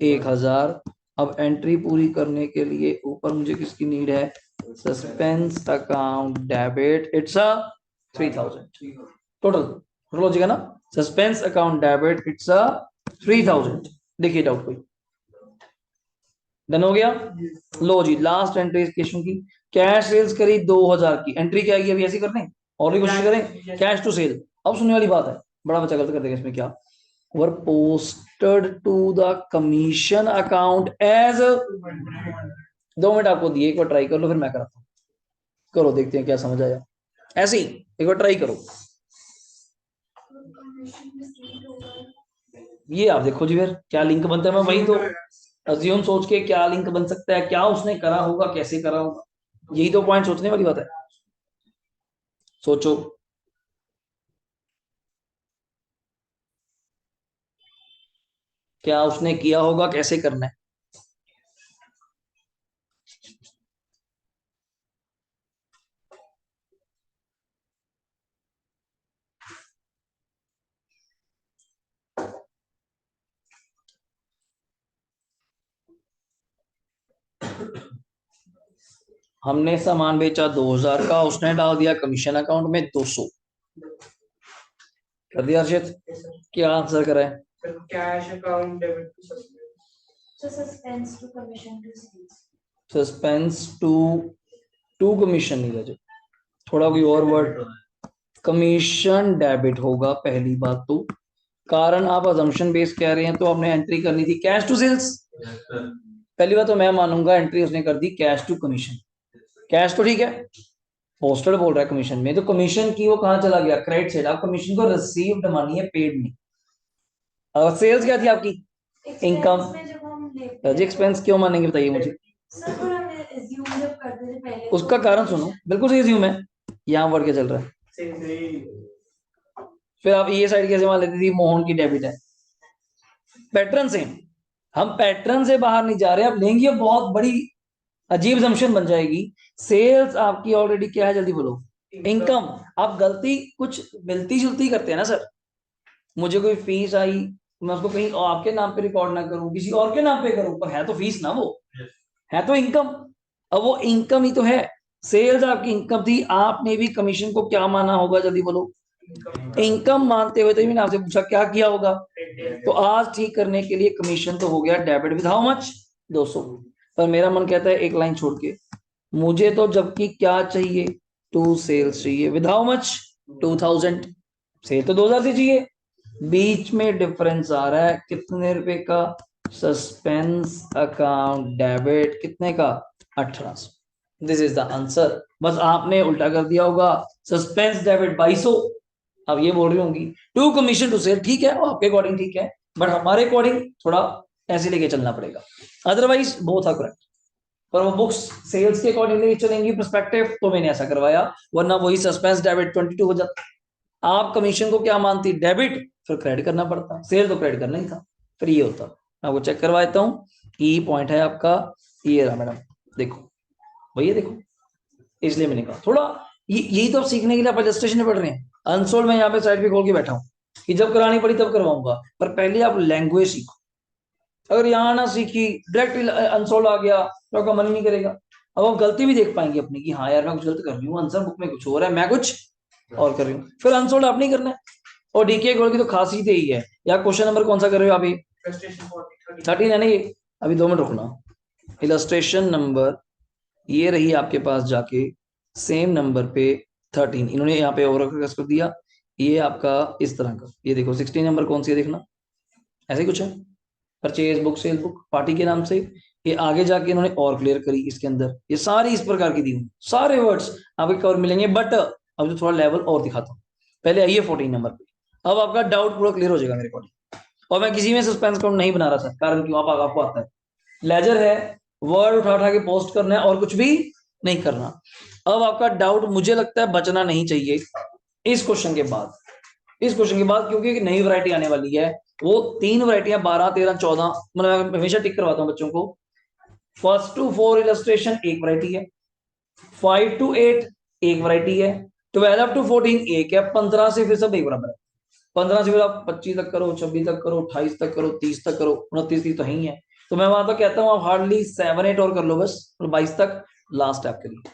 1000। अब एंट्री पूरी करने के लिए ऊपर मुझे किसकी नीड है, suspense account debit, it's a 3000 total. Total हो जाएगा ना, suspense account debit it's a 3000। देखिए डाउट कोई, डन हो गया। लो जी, लास्ट एंट्री इस क्वेश्चन की, कैश सेल्स करी 2000 की, एंट्री क्या आएगी अभी ऐसी करने, और भी कोशिश करें, कैश टू सेल। अब सुनने वाली बात है, बड़ा बच्चा गलत कर देगा इसमें, क्या, were posted to the commission account as, 2 minute आपको दिए, एक बार ट्राई कर लो फिर मैं कराता हूँ, करो देखते हैं क्या समझ आया, ऐसे ही एक बार ट्राई करो। ये आप देखो जी फिर क्या लिंक बनता है, मैं वही तो अज्यूम सोच के क्या लिंक बन सकता है, क्या उसने करा होगा, कैसे करा होगा, यही तो पॉइंट सोचने वाली बात है। सोचो, क्या उसने किया होगा, कैसे करना है। हमने सामान बेचा 2000 का, उसने डाल दिया कमीशन अकाउंट में 200, कर दिया अर्षित, क्या आंसर करें, cash account debit to suspense to commission नहीं रहे, थोड़ा कोई और वर्ड, कमीशन डेबिट होगा पहली बात तो, कारण आप अजम्पशन बेस कह रहे हैं, तो आपने एंट्री करनी थी कैश टू सेल्स। पहली बात तो मैं मानूंगा एंट्री उसने कर दी कैश टू कमीशन, कैश तो ठीक है, पोस्टेड बोल रहा है कमीशन में, तो कमीशन की वो कहां चला गया, क्रेडिट साइड, आप कमीशन को रिसीव्ड मनी है, पेड नहीं। और सेल्स क्या थी आपकी, इनकम। जी एक्सपेंस क्यों मानेंगे बताइए मुझे, उसका कारण सुनो, बिल्कुल सही ज्यूम है, यहाँ वर्ड क्या चल रहा है, फिर आप ये साइड कैसे मान लेती थी, मोहन की डेबिट है, पैटर्न से, हम पैटर्न से बाहर नहीं जा रहे, अब लेंगे बहुत बड़ी अजीब जंक्शन बन जाएगी। सेल्स आपकी ऑलरेडी क्या है, जल्दी बोलो, इनकम। आप गलती कुछ मिलती जुलती करते हैं ना सर, मुझे कोई फीस आई, मैं उसको कहीं आपके नाम पे रिकॉर्ड ना करूं, किसी और के नाम पे करूं, पर है तो फीस ना वो, है तो इनकम। अब वो इनकम ही तो है, सेल्स आपकी इनकम थी, आपने भी कमीशन को क्या माना होगा, जल्दी बोलो, इनकम मानते हुए, तो मैंने आपसे पूछा क्या किया होगा, तो आज ठीक करने के लिए कमीशन तो हो गया डेबिट विद हाउ मच, 200। पर मेरा मन कहता है एक लाइन छोड़ के, मुझे तो जबकि क्या चाहिए, टू सेल्स चाहिए विद हाउ मच, 2000। सेल तो 2000 से चाहिए, बीच में डिफरेंस आ रहा है कितने रुपए का, सस्पेंस अकाउंट डेबिट कितने का, 1800। दिस इज द आंसर, बस आपने उल्टा कर दिया होगा, सस्पेंस डेबिट 2200। अब ये बोल रही होंगी टू कमीशन टू सेल, ठीक है, वो आपके अकॉर्डिंग ठीक है, बट हमारे अकॉर्डिंग थोड़ा ऐसे लेके चलना पड़ेगा, अदरवाइज बोथ आर करेक्ट। पर वो बुक्स सेल्स के अकॉर्डिंग लेके चलेंगी पर्सपेक्टिव, तो मैंने ऐसा करवाया, वरना वही सस्पेंस डेबिट 22 हो जाता। आप कमीशन को क्या मानती, डेबिट, फिर क्रेडिट करना पड़ता, सेल तो क्रेडिट करना ही था, फिर ये होता। मैं आपको चेक करवा देता हूँ, ई पॉइंट है आपका, ये रहा मैडम, देखो भैया देखो, इसलिए मैंने कहा थोड़ा यही तो आप सीखने के लिए आप रजिस्ट्रेशन में पढ़ रहे हैं, अनसोल्ड में यहाँ पे साइड पे खोल के बैठा हूँ कि जब करानी पड़ी तब करवाऊंगा, पर पहले आप लैंग्वेज सीखो, अगर यहाँ ना सीखी डायरेक्ट अनसोल्ड आ गया तो आपका मन ही नहीं करेगा। अब आप गलती भी देख पाएंगे अपनी कि हाँ यार मैं कुछ गलत कर रही हूँ, आंसर बुक में कुछ हो रहा है, मैं कुछ और कर रही हूँ, फिर अनसोल्ड आप नहीं करना है। और डीके गोल की तो खासियत यही है, या क्वेश्चन नंबर कौन सा कर रहे हो अभी, 13 है ना ये, अभी 2 मिनट रुकना, इलस्ट्रेशन नंबर ये रही आपके पास जाके, सेम नंबर पे 13 इन्होंने यहाँ पे ओवर कर दिया, ये आपका इस तरह का, ये देखो 16 नंबर कौन सी है देखना, ऐसे ही कुछ है, purchase book, cell book, party के नाम से, ये आगे जाके इन्होंने और क्लियर करी, इसके अंदर ये सारी इस प्रकार की दी हुई, सारे वर्ड्स आपके कवर मिलेंगे, बट अब जो थोड़ा लेवल और दिखाता हूँ, पहले आइए 14 नंबर पे, अब आपका डाउट पूरा क्लियर हो जाएगा मेरे अकॉर्डिंग। और मैं किसी में सस्पेंस काउंट नहीं बना रहा सर, कारण क्यों, आप आपको आता है, लेजर है, वर्ड उठा उठा के पोस्ट करना है और कुछ भी नहीं करना। अब आपका डाउट मुझे लगता है बचना नहीं चाहिए इस क्वेश्चन के बाद, इस क्वेश्चन के बाद, क्योंकि एक नई वैरायटी आने वाली है, वो 3 वैरायटियां 12, 13, 14, मतलब मैं हमेशा टिक करवाता हूँ बच्चों को। 1 to 4 इलस्ट्रेशन एक वैरायटी है, 5 to 8 एक वैरायटी है, 12 to 14 एक है, 15 से फिर सब एक बराबर है। 15 से फिर आप 25 तक करो, 26 तक करो, 28 तक करो, 30 तक करो, 29 30 तो है ही है। तो मैं वहां तो कहता हूँ आप हार्डली 7 8 और कर लो बस, और 22 तक लास्ट है आपके लिए।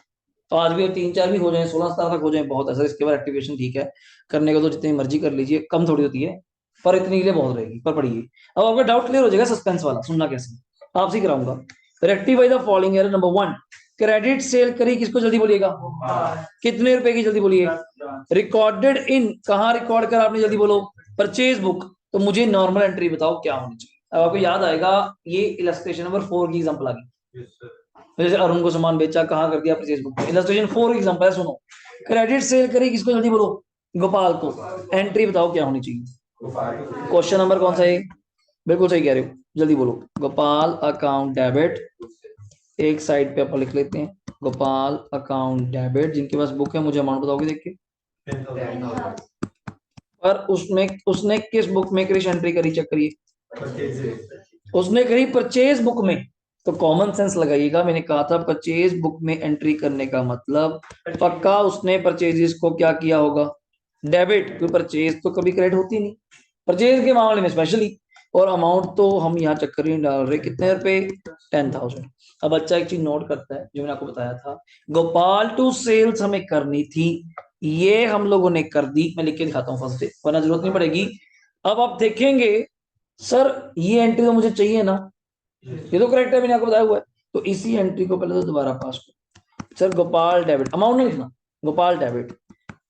तो आज भी 3 4 भी हो जाए, 16 17 तक हो जाए, बहुत है सर। इसके बाद एक्टिवेशन ठीक है, करने को तो जितनी मर्जी कर लीजिए, कम थोड़ी होती है, पर इतनी के लिए बहुत रहेगी। पर पढ़िए, अब आपका डाउट क्लियर हो जाएगा सस्पेंस वाला, सुनना कैसे आपसे ही कराऊंगा। Rectify the following error. Number 1, credit sale करी किसको, जल्दी बोलिएगा, कितने रुपए की, जल्दी बोलिए। रिकॉर्डेड इन, कहाँ रिकॉर्ड कर आपने, जल्दी बोलो। Purchase book. तो मुझे नॉर्मल एंट्री बताओ क्या होनी चाहिए। अब आपको याद आएगा, ये इलस्ट्रेशन नंबर 4 की एग्जांपल आ गई। जैसे अरुण को सामान बेचा, कहाँ कर दिया, परचेज बुक में। इलस्ट्रेशन 4 की एग्जांपल है, सुनो। क्रेडिट सेल करी किसको, जल्दी बोलो, गोपाल को। एंट्री बताओ क्या होनी चाहिए। क्वेश्चन नंबर कौन सा है, बिल्कुल सही कह रहे हो, जल्दी बोलो। गोपाल अकाउंट डेबिट, एक साइड पे अपन लिख लेते हैं, गोपाल अकाउंट डेबिट। जिनके पास बुक है मुझे अमाउंट बताओगे देख के। पर उसने उसने किस बुक में क्रिश एंट्री करी, चेक करिए। उसने करी परचेज बुक में। तो कॉमन सेंस लगाइएगा, मैंने कहा था परचेज बुक में एंट्री करने का मतलब पक्का उसने परचेजेस को क्या किया होगा, डेबिट। कोई परचेज तो कभी क्रेडिट होती नहीं, परचेज के मामले में स्पेशली। और अमाउंट तो हम यहाँ चक्कर नहीं डाल रहे, कितने रुपए, 10,000। अब बच्चा एक चीज नोट करता है, जो मैंने आपको बताया था, गोपाल टू सेल्स हमें करनी थी, ये हम लोगों ने कर दी। मैं लिख के दिखाता हूँ फर्स्ट डे, वरना जरूरत नहीं पड़ेगी। अब आप देखेंगे, सर ये एंट्री तो मुझे चाहिए ना, ये तो करेक्ट है, मैंने आपको बताया हुआ है। तो इसी एंट्री को पहले तो दोबारा पास करो। सर गोपाल डेबिट, अमाउंट नहीं लिखना, गोपाल डेबिट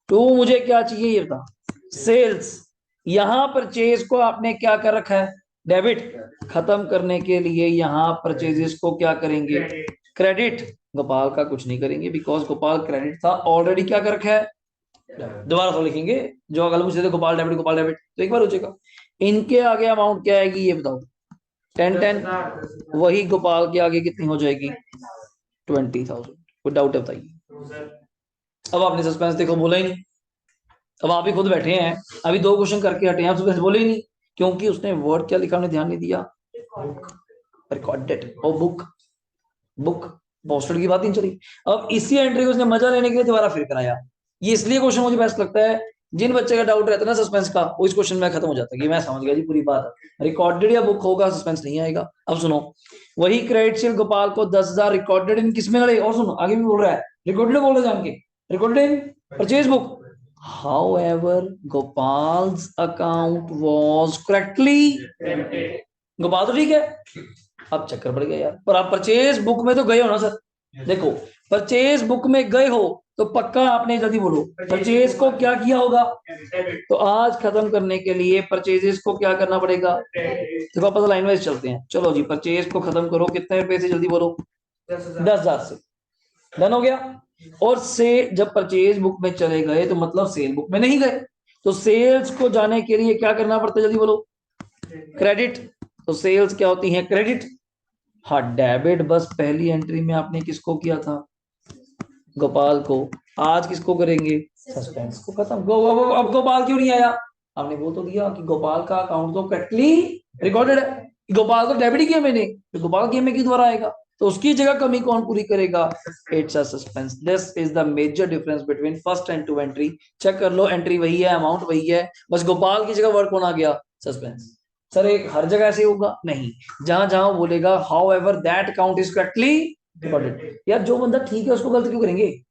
टू मुझे क्या चाहिए ये बता, सेल्स। यहां परचेज को आपने क्या कर रखा है, डेबिट। खत्म करने के लिए यहां परचेजेस को क्या करेंगे, क्रेडिट। गोपाल का कुछ नहीं करेंगे, बिकॉज गोपाल क्रेडिट था ऑलरेडी, क्या कर रखा है, दोबारा तो लिखेंगे। जो अगल मुझे तो गोपाल डेबिट, गोपाल डेबिट तो एक बार हो जाएगा। इनके आगे अमाउंट क्या आएगी ये बताओ, 10 10। वही गोपाल के आगे कितनी हो जाएगी, 20,000। कोई डाउट है बताइए। अब आपने सस्पेंस देखो, बोला ही नहीं। अब आप ही खुद बैठे हैं, अभी 2 क्वेश्चन करके हटे हैं, आप सस्पेंस बोले ही नहीं, क्योंकि उसने वर्ड क्या लिखा, हमने ध्यान नहीं दिया, रिकॉर्डेड और बुक। बुक पोस्टेड की बात नहीं चली। अब इसी एंट्री को उसने मजा लेने के लिए दोबारा फिर कराया। ये इसलिए क्वेश्चन मुझे बेस्ट लगता है, जिन बच्चे का डाउट रहता है ना सस्पेंस का, वो इस क्वेश्चन में खत्म हो जाता है कि मैं समझ गया जी पूरी बात। रिकॉर्डेड या बुक होगा, सस्पेंस नहीं आएगा। अब सुनो, वही क्रेडिट सेल गोपाल को 10,000 रिकॉर्डेड इन किसमें लड़े, और सुनो आगे भी बोल रहा है, रिकॉर्डेड बोल रहे जान के, recorded in purchase book. However, Gopal's account was correctly, Gopal तो ठीक है। अब चक्कर पड़ गया यार, पर आप परचेज बुक में तो गए हो ना सर। देखो, परचेज बुक में गए हो तो पक्का आपने, जल्दी बोलो, परचेज को क्या किया होगा। तो आज खत्म करने के लिए परचेजेस को क्या करना पड़ेगा, देखो आप लाइन वाइज चलते हैं। चलो जी, परचेज को खत्म करो, कितने रुपए से, जल्दी बोलो, 10,000 से। डन हो गया। और से जब परचेज बुक में चले गए तो मतलब सेल बुक में नहीं गए। तो सेल्स को जाने के लिए क्या करना पड़ता है, जल्दी बोलो, क्रेडिट। तो सेल्स क्या होती है, क्रेडिट। हाँ डेबिट बस पहली एंट्री में आपने किसको किया था, गोपाल को। आज किसको करेंगे, सस्पेंस को खत्म। अब गोपाल क्यों नहीं आया, आपने वो तो दिया कि गोपाल का अकाउंट तो करेक्टली रिकॉर्डेड है, गोपाल तो डेबिट ही किया मैंने, तो गोपाल गेम में क्यों दोबारा आएगा। तो उसकी जगह कमी कौन पूरी करेगा, it's a suspense. This is the major difference between first and two entry. Check कर लो, एंट्री वही है, अमाउंट वही है, बस गोपाल की जगह वर्ड कौन आ गया, सस्पेंस। सर एक हर जगह ऐसे होगा नहीं, जहां जहां बोलेगा how ever that account is correctly recorded. यार जो बंदा ठीक है उसको गलत क्यों करेंगे,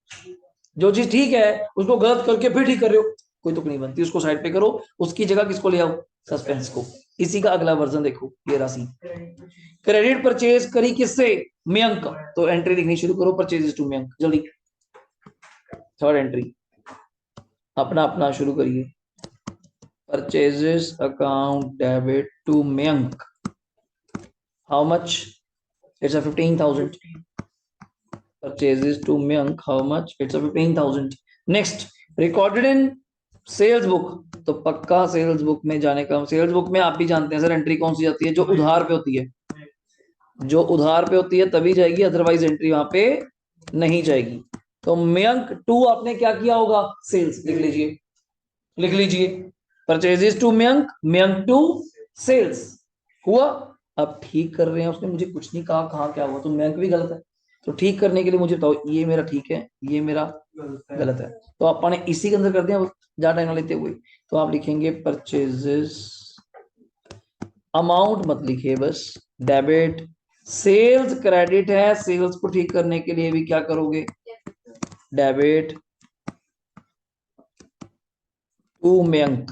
जो चीज ठीक है उसको गलत करके फिर ठीक कर रहे हो, कोई तुक नहीं बनती, उसको साइड पे करो। उसकी जगह किसको ले आओ, सस्पेंस को। इसी का अगला वर्जन देखो, ये राशि क्रेडिट परचेज करी किससे, मयंक। तो एंट्री लिखनी शुरू करो, परचेजेस टू मयंक, जल्दी। थर्ड एंट्री अपना अपना शुरू करिए, purchases account debit to Mayank. How much, it's a 15,000। purchases to Mayank, how much, it's a 15,000। next, recorded in sales book. तो पक्का सेल्स बुक में जाने का, सेल्स बुक में आप भी जानते हैं सर एंट्री कौन सी जाती है, जो उधार पे होती है, जो उधार पे होती है तभी जाएगी, अदरवाइज एंट्री वहां पे नहीं जाएगी। तो मयंक टू आपने क्या किया होगा, सेल्स लिख लीजिए, लिख लीजिए, purchases to Mayank, Mayank to sales हुआ। अब ठीक कर रहे हैं, उसने मुझे कुछ नहीं कहा कहाँ क्या हुआ, तो बैंक भी गलत है। तो ठीक करने के लिए मुझे बताओ ये मेरा ठीक है, ये मेरा गलत है। तो आपने इसी के अंदर कर दिया ज्यादा टाइम लेते हुए। तो आप लिखेंगे परचेजेस, अमाउंट मत लिखिए बस, डेबिट। सेल्स क्रेडिट है, सेल्स को ठीक करने के लिए भी क्या करोगे, डेबिट टू मयंक।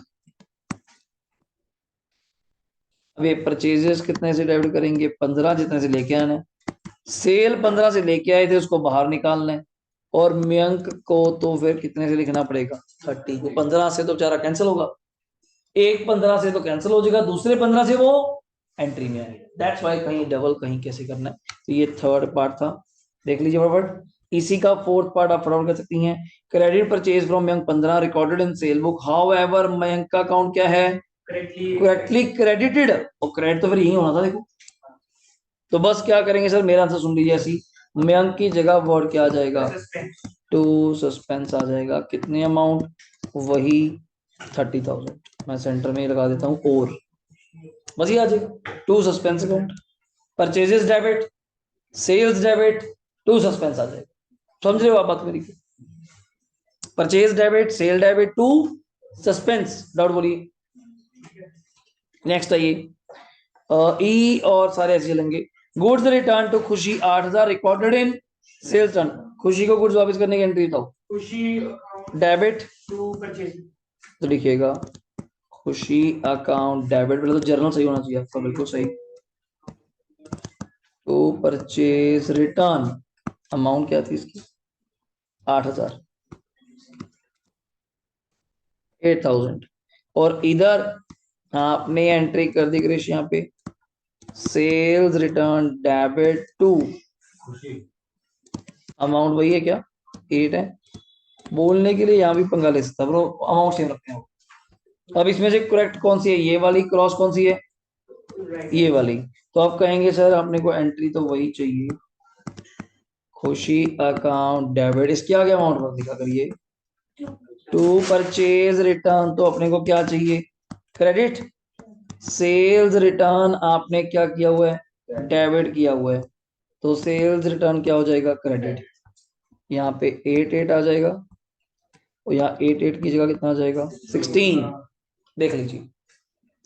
अब ये परचेजेस कितने से डेबिट करेंगे, 15 जितने से लेके आना है। सेल 15 से लेके आए थे, उसको बाहर निकालना है। और मयंक को तो फिर कितने से लिखना पड़ेगा, 30 को। 15 से तो बेचारा कैंसिल होगा, एक 15 से तो कैंसिल हो जाएगा, दूसरे 15 से वो एंट्री में आएगा। दैट्स वाई कहीं डबल कहीं कैसे करना है। तो ये थर्ड पार्ट था, देख लीजिए फटाफट। इसी का फोर्थ पार्ट आप फटाफट कर सकती हैं। Credit purchase from Mayank 15 recorded in cell book, how ever Mayank का अकाउंट क्या है, करेक्टली क्रेडिटेड। और क्रेडिट तो फिर यही होना था देखो। तो बस क्या करेंगे सर, मेरा आंसर सुन लीजिए ऐसी, मयंक की जगह वर्ड क्या आ जाएगा, टू सस्पेंस आ जाएगा। कितने अमाउंट, वही 30,000। मैं सेंटर में ही लगा देता हूँ और, बस ये आ जाएगा to suspense account. Purchases debit, sales debit, to suspense आ जाएगा। समझ रहे हो आप बात मेरी, purchase debit, sale debit, to suspense. Doubt बोलिए। नेक्स्ट आइए, ई और सारे ऐसे चलेंगे। गुड्स रिटर्न टू खुशी 8,000 रिकॉर्डेड इन सेल्स टर्न। खुशी को गुड्स वापस करने की एंट्री था, खुशी डेबिट टू परचेज। तो लिखिएगा खुशी अकाउंट डेबिट, पहले तो जर्नल सही होना चाहिए आपका, बिल्कुल सही। तो परचेज रिटर्न, अमाउंट क्या थी इसकी, 8,000, 8,000। और इधर आपने एंट्री कर दी क्रिश यहाँ पे, sales return debit to, amount वही है क्या, 8 है। बोलने के लिए यहाँ भी पंगा ले सकता है, ब्रो अमाउंट सेम रखते हैं। अब इसमें से करेक्ट कौन सी है, ये वाली, क्रॉस कौन सी है, ये वाली। तो आप कहेंगे सर अपने को एंट्री तो वही चाहिए, खुशी अकाउंट डेबिट, इसके आगे अमाउंट मत लिखा करिए। टू परचेज रिटर्न तो अपने को क्या चाहिए, क्रेडिट। सेल्स रिटर्न आपने क्या किया हुआ है, डेबिट किया हुआ है। तो सेल्स रिटर्न क्या हो जाएगा, क्रेडिट। यहाँ पे 8 आ जाएगा, और यहाँ 8 की जगह कितना आ जाएगा, 16। देख लीजिए,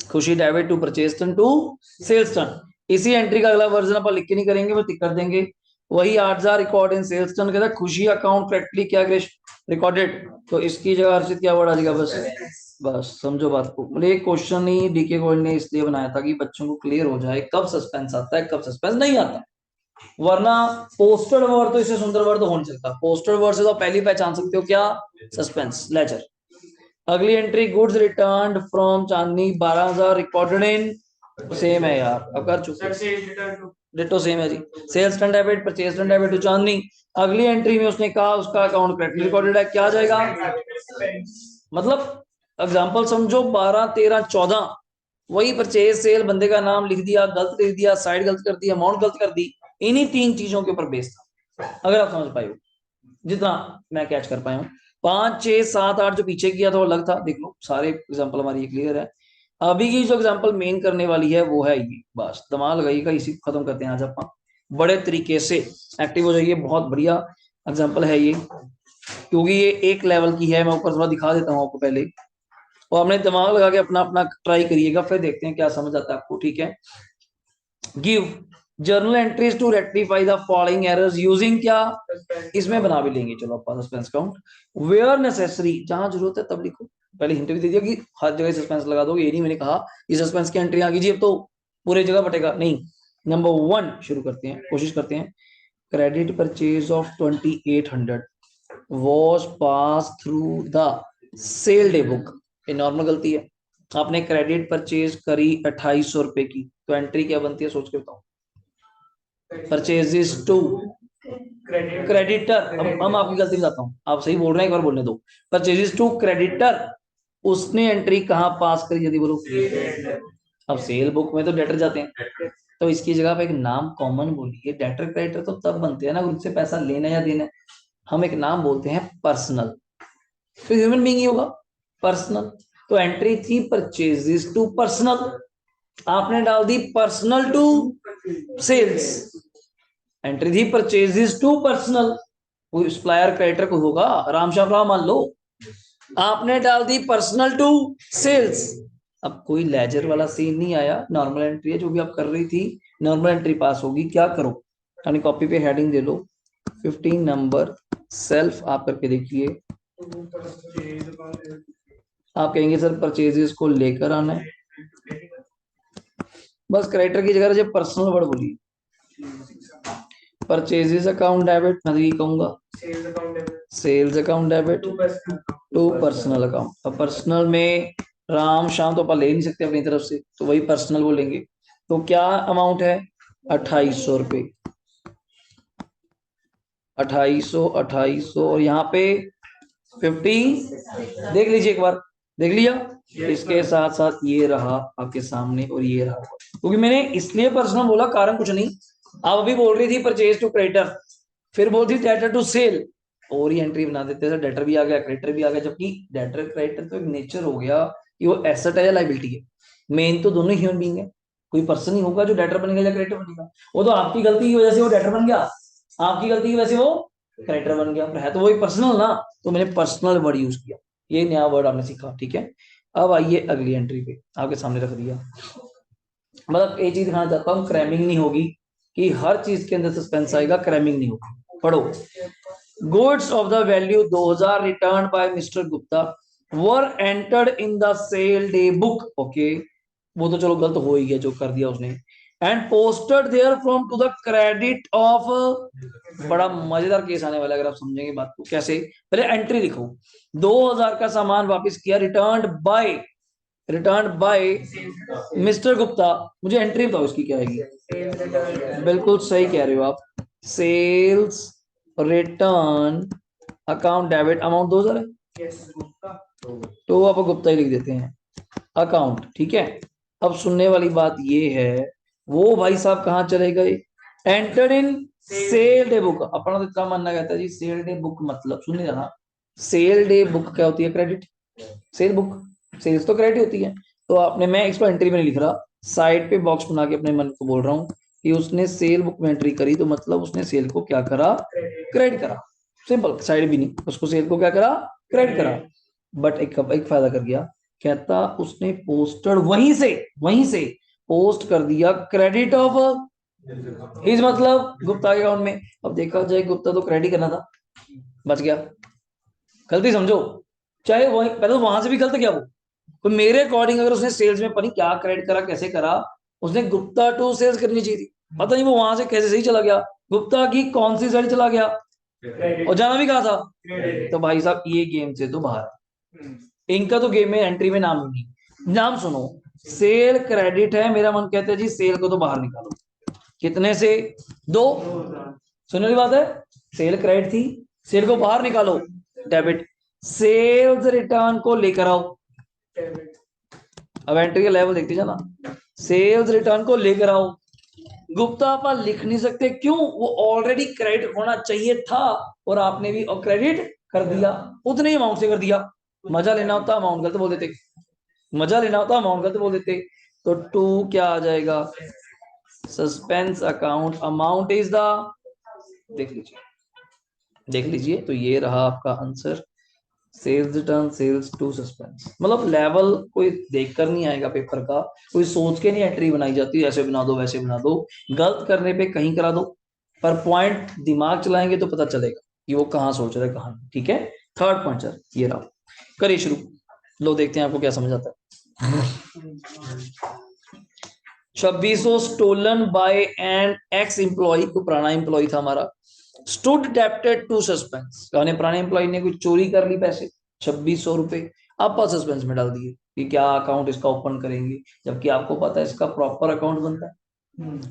Khushi debit to purchase turn to sales turn. इसी एंट्री का अगला वर्जन अपन लिख के नहीं करेंगे, बस टिक कर देंगे। वही 8,000 रिकॉर्ड इन सेल्स टर्न कहता है, खुशी अकाउंट करेक्टली क्या रिकॉर्डेड। तो इसकी जगह हर्षित क्या वर्ड आ जाएगा, बस बस समझो बात को। मतलब ये क्वेश्चन ही डीके गोल्ड ने इसलिए बनाया था कि बच्चों को क्लियर हो जाए कब सस्पेंस आता है कब सस्पेंस नहीं आता। वरना पोस्टेड वर्ड तो इससे सुंदर वर्ड तो हो नहीं सकता। पोस्टेड वर्ड से तो पहली पहचान सकते हो क्या, सस्पेंस, लेजर। अगली entry, goods returned from Chandni 12,000 recorded in, same है यार, अब कर चुके, डिटो सेम है जी। Sales turn debit, purchase turn debit to Chandni. अगली एंट्री में उसने कहा उसका अकाउंट करेक्टली रिकॉर्डेड है, क्या आ जाएगा, मतलब एग्जांपल समझो 12, 13, 14, वही परचेज सेल, बंदे का नाम लिख दिया, गलत लिख दिया, साइड गलत कर दी, अमाउंट गलत कर दी। इन्हीं 3 चीजों के ऊपर बेस था, अगर आप समझ पाए हो, जितना मैं कैच कर पाया हूँ। 5, 6, 7, 8 जो पीछे किया था वो अलग था, देख लो सारे एग्जांपल हमारी क्लियर है। अभी की जो एग्जांपल मेन करने वाली है वो है ये, बस दिमाग लगाइएगा, इसी को खत्म करते हैं आज अपन बड़े तरीके से। एक्टिव हो जाइए, बहुत बढ़िया एग्जांपल है ये, क्योंकि ये एक लेवल की है। मैं ऊपर थोड़ा दिखा देता हूँ आपको पहले, और हमने दिमाग लगा के अपना अपना ट्राई करिएगा, फिर देखते हैं क्या समझ आता है आपको, ठीक है। Give journal entries to rectify the following errors using क्या, इसमें बना भी लेंगे, चलो आप सस्पेंस काउंट। वेयर नेसेसरी, जहां जरूरत है तब लिखो। पहले हिंट भी दे दिया कि हर जगह सस्पेंस लगा दो, ये नहीं मैंने कहा कि सस्पेंस की एंट्री आ कीजिए अब तो पूरे जगह बटेगा, नहीं। नंबर 1 शुरू करते हैं, कोशिश करते हैं। Credit purchase of 2800 was pass through the sale day book, ये नॉर्मल गलती है। आपने क्रेडिट परचेज करी 2800 रुपए की, तो एंट्री क्या बनती है सोच के बताओ, परचेजेस टू क्रेडिटर। अब हम आपकी गलती बताता हूँ, आप सही बोल रहे हैं, एक बार बोलने दो। परचेजेस टू क्रेडिटर, उसने एंट्री कहाँ पास करी, यदि बोलो। अब सेल बुक में तो डेटर जाते हैं, तो इसकी जगह पे एक नाम कॉमन बोलिए। डेटर क्रेडिटर तो तब बनते हैं ना ग्रुप से पैसा लेना या देना। हम एक नाम बोलते हैं पर्सनल, तो ह्यूमन बीइंग ही होगा पर्सनल। तो एंट्री थी परचेजेस टू पर्सनल, आपने डाल दी पर्सनल टू सेल्स, एंट्री थी परचेजेस टू पर्सनल, कोई सप्लायर क्रेडिटर को होगा, राम श्याम राव मान लो। आपने डाल दी पर्सनल टू सेल्स, अब कोई लेजर वाला सीन नहीं आया, नॉर्मल एंट्री है, जो भी आप कर रही थी नॉर्मल एंट्री पास होगी। क्या करो, यानी कॉपी पे हेडिंग दे लो 15 नंबर सेल्फ, आप करके देखिए। आप कहेंगे सर परचेजेस को लेकर आना है, बस क्रेडिटर की जगह जब पर्सनल वर्ड बोलिए, परचेजेस अकाउंट डेबिट, मैं तो ये कहूंगा sales account debit to personal account. अब पर्सनल में राम शाम तो अपन ले नहीं सकते अपनी तरफ से, तो वही पर्सनल बोलेंगे। तो क्या अमाउंट है, 2800 रुपये, 2800 और यहाँ पे 50, देख लीजिए एक बार, देख लिया। इसके साथ साथ ये रहा आपके सामने और ये रहा, क्योंकि मैंने इसलिए पर्सनल बोला, कारण कुछ नहीं। आप अभी बोल रही थी परचेज टू क्रेडिटर, फिर बोल रही डेटर टू सेल, और ही एंट्री बना देते थे, डेटर भी आ गया क्रेडिटर भी आ गया, जबकि डेटर क्रेडिटर तो एक नेचर हो गया कि वो एसेट है या लाइबिलिटी है। मेन तो दोनों ह्यूमन बीइंग है, कोई पर्सन ही होगा जो डेटर बनेगा या क्रेडिटर बनेगा। वो तो आपकी गलती की वजह से वो डेटर बन गया, आपकी गलती की वजह से वो क्रेडिटर बन गया, पर है तो वही पर्सनल ना, तो मैंने पर्सनल वर्ड यूज किया, ये नया वर्ड आपने सीखा, ठीक है। अब आइए अगली एंट्री पे, आपके सामने रख दिया। मतलब एक चीज दिखाना चाहता हूँ, क्रैमिंग नहीं होगी कि हर चीज के अंदर सस्पेंस आएगा, क्रैमिंग नहीं होगी। पढ़ो, goods of the value 2000 return by mister Gupta were entered in the sale day book, okay, वो तो चलो गलत हो ही गया जो कर दिया उसने, and posted there from to the credit of, बड़ा मजेदार केस आने वाला है अगर आप समझेंगे बात को। कैसे, पहले एंट्री लिखो, 2000 का सामान वापस किया, रिटर्न बाय मिस्टर गुप्ता, मुझे एंट्री बताओ इसकी क्या आएगी। बिल्कुल सही कह रहे हो आप, sales return account debit, amount 2000 है, तो आप गुप्ता ही लिख देते हैं, अकाउंट, ठीक है। अब सुनने वाली बात ये है, वो भाई साहब कहाँ चले गए, enter in sale day book. अपना तो इतना मानना कहता है जी सेल डे बुक मतलब, सुन रहा, सेल डे बुक क्या होती है, क्रेडिट, सेल बुक, सेल्स तो क्रेडिट होती है। तो आपने, मैं इसको एंट्री में नहीं लिख रहा, साइड पे बॉक्स बना के अपने मन को बोल रहा हूँ कि उसने सेल बुक में एंट्री करी, तो मतलब उसने सेल को क्या करा, क्रेडिट करा, सिंपल, साइड भी नहीं, उसको सेल को क्या करा, क्रेडिट करा। बट एक फायदा कर गया, कहता उसने पोस्टर वहीं से पोस्ट कर दिया क्रेडिट ऑफ हिज, मतलब गुप्ता के अकाउंट में। अब देखा जाए गुप्ता तो क्रेडिट करना था, बच गया, गलती समझो, चाहे वही पहले तो वहां से भी गलत गया वो, तो मेरे अकॉर्डिंग अगर उसने सेल्स में पता नहीं क्या क्रेडिट करा कैसे करा, उसने गुप्ता टू सेल्स करनी चाहिए थी, पता नहीं वो वहां से कैसे सही चला गया, गुप्ता की कौन सी साइड चला गया, और जाना भी कहा था। तो भाई साहब ये गेम से तो बाहर, इनका तो गेम में एंट्री में नाम ही नहीं, नाम सुनो, सेल क्रेडिट है, मेरा मन कहता है जी सेल को तो बाहर निकालो, कितने से, दो, सुनने वाली बात है, सेल क्रेडिट थी, सेल को बाहर निकालो, डेबिट, सेल्स रिटर्न को लेकर आओ, अब एंट्री का लेवल देखते जाना, सेल्स रिटर्न को लेकर आओ, गुप्ता पर लिख नहीं सकते, क्यों, वो ऑलरेडी क्रेडिट होना चाहिए था, और आपने भी क्रेडिट कर दिया, उतने ही अमाउंट से कर दिया, मजा लेना होता अमाउंट गलत बोल देते, मजा लेना होता अमाउंट गलत बोल देते, तो टू क्या आ जाएगा, suspense account, amount is the, देख लीजिए, देख लीजिए, तो ये रहा आपका answer, sales return sales to suspense. मतलब लेवल कोई देखकर नहीं आएगा पेपर का, कोई सोच के नहीं एंट्री बनाई जाती, ऐसे बना दो वैसे बना दो, गलत करने पे कहीं करा दो, पर पॉइंट दिमाग चलाएंगे तो पता चलेगा कि वो कहाँ सोच रहे कहाँ, ठीक है। थर्ड पॉइंट सर ये रहा, करिए शुरू, लो देखते हैं आपको क्या समझ आता है। 2600 stolen by an ex employee, को पुराना एम्प्लॉय था हमारा, स्टूड डेप्टेड टू सस्पेंस, यानी पुराने एम्प्लॉय ने कोई चोरी कर ली पैसे 2600 रुपए, आप सस्पेंस में डाल दिए कि क्या अकाउंट इसका ओपन करेंगे, जबकि आपको पता है इसका प्रॉपर अकाउंट बनता है,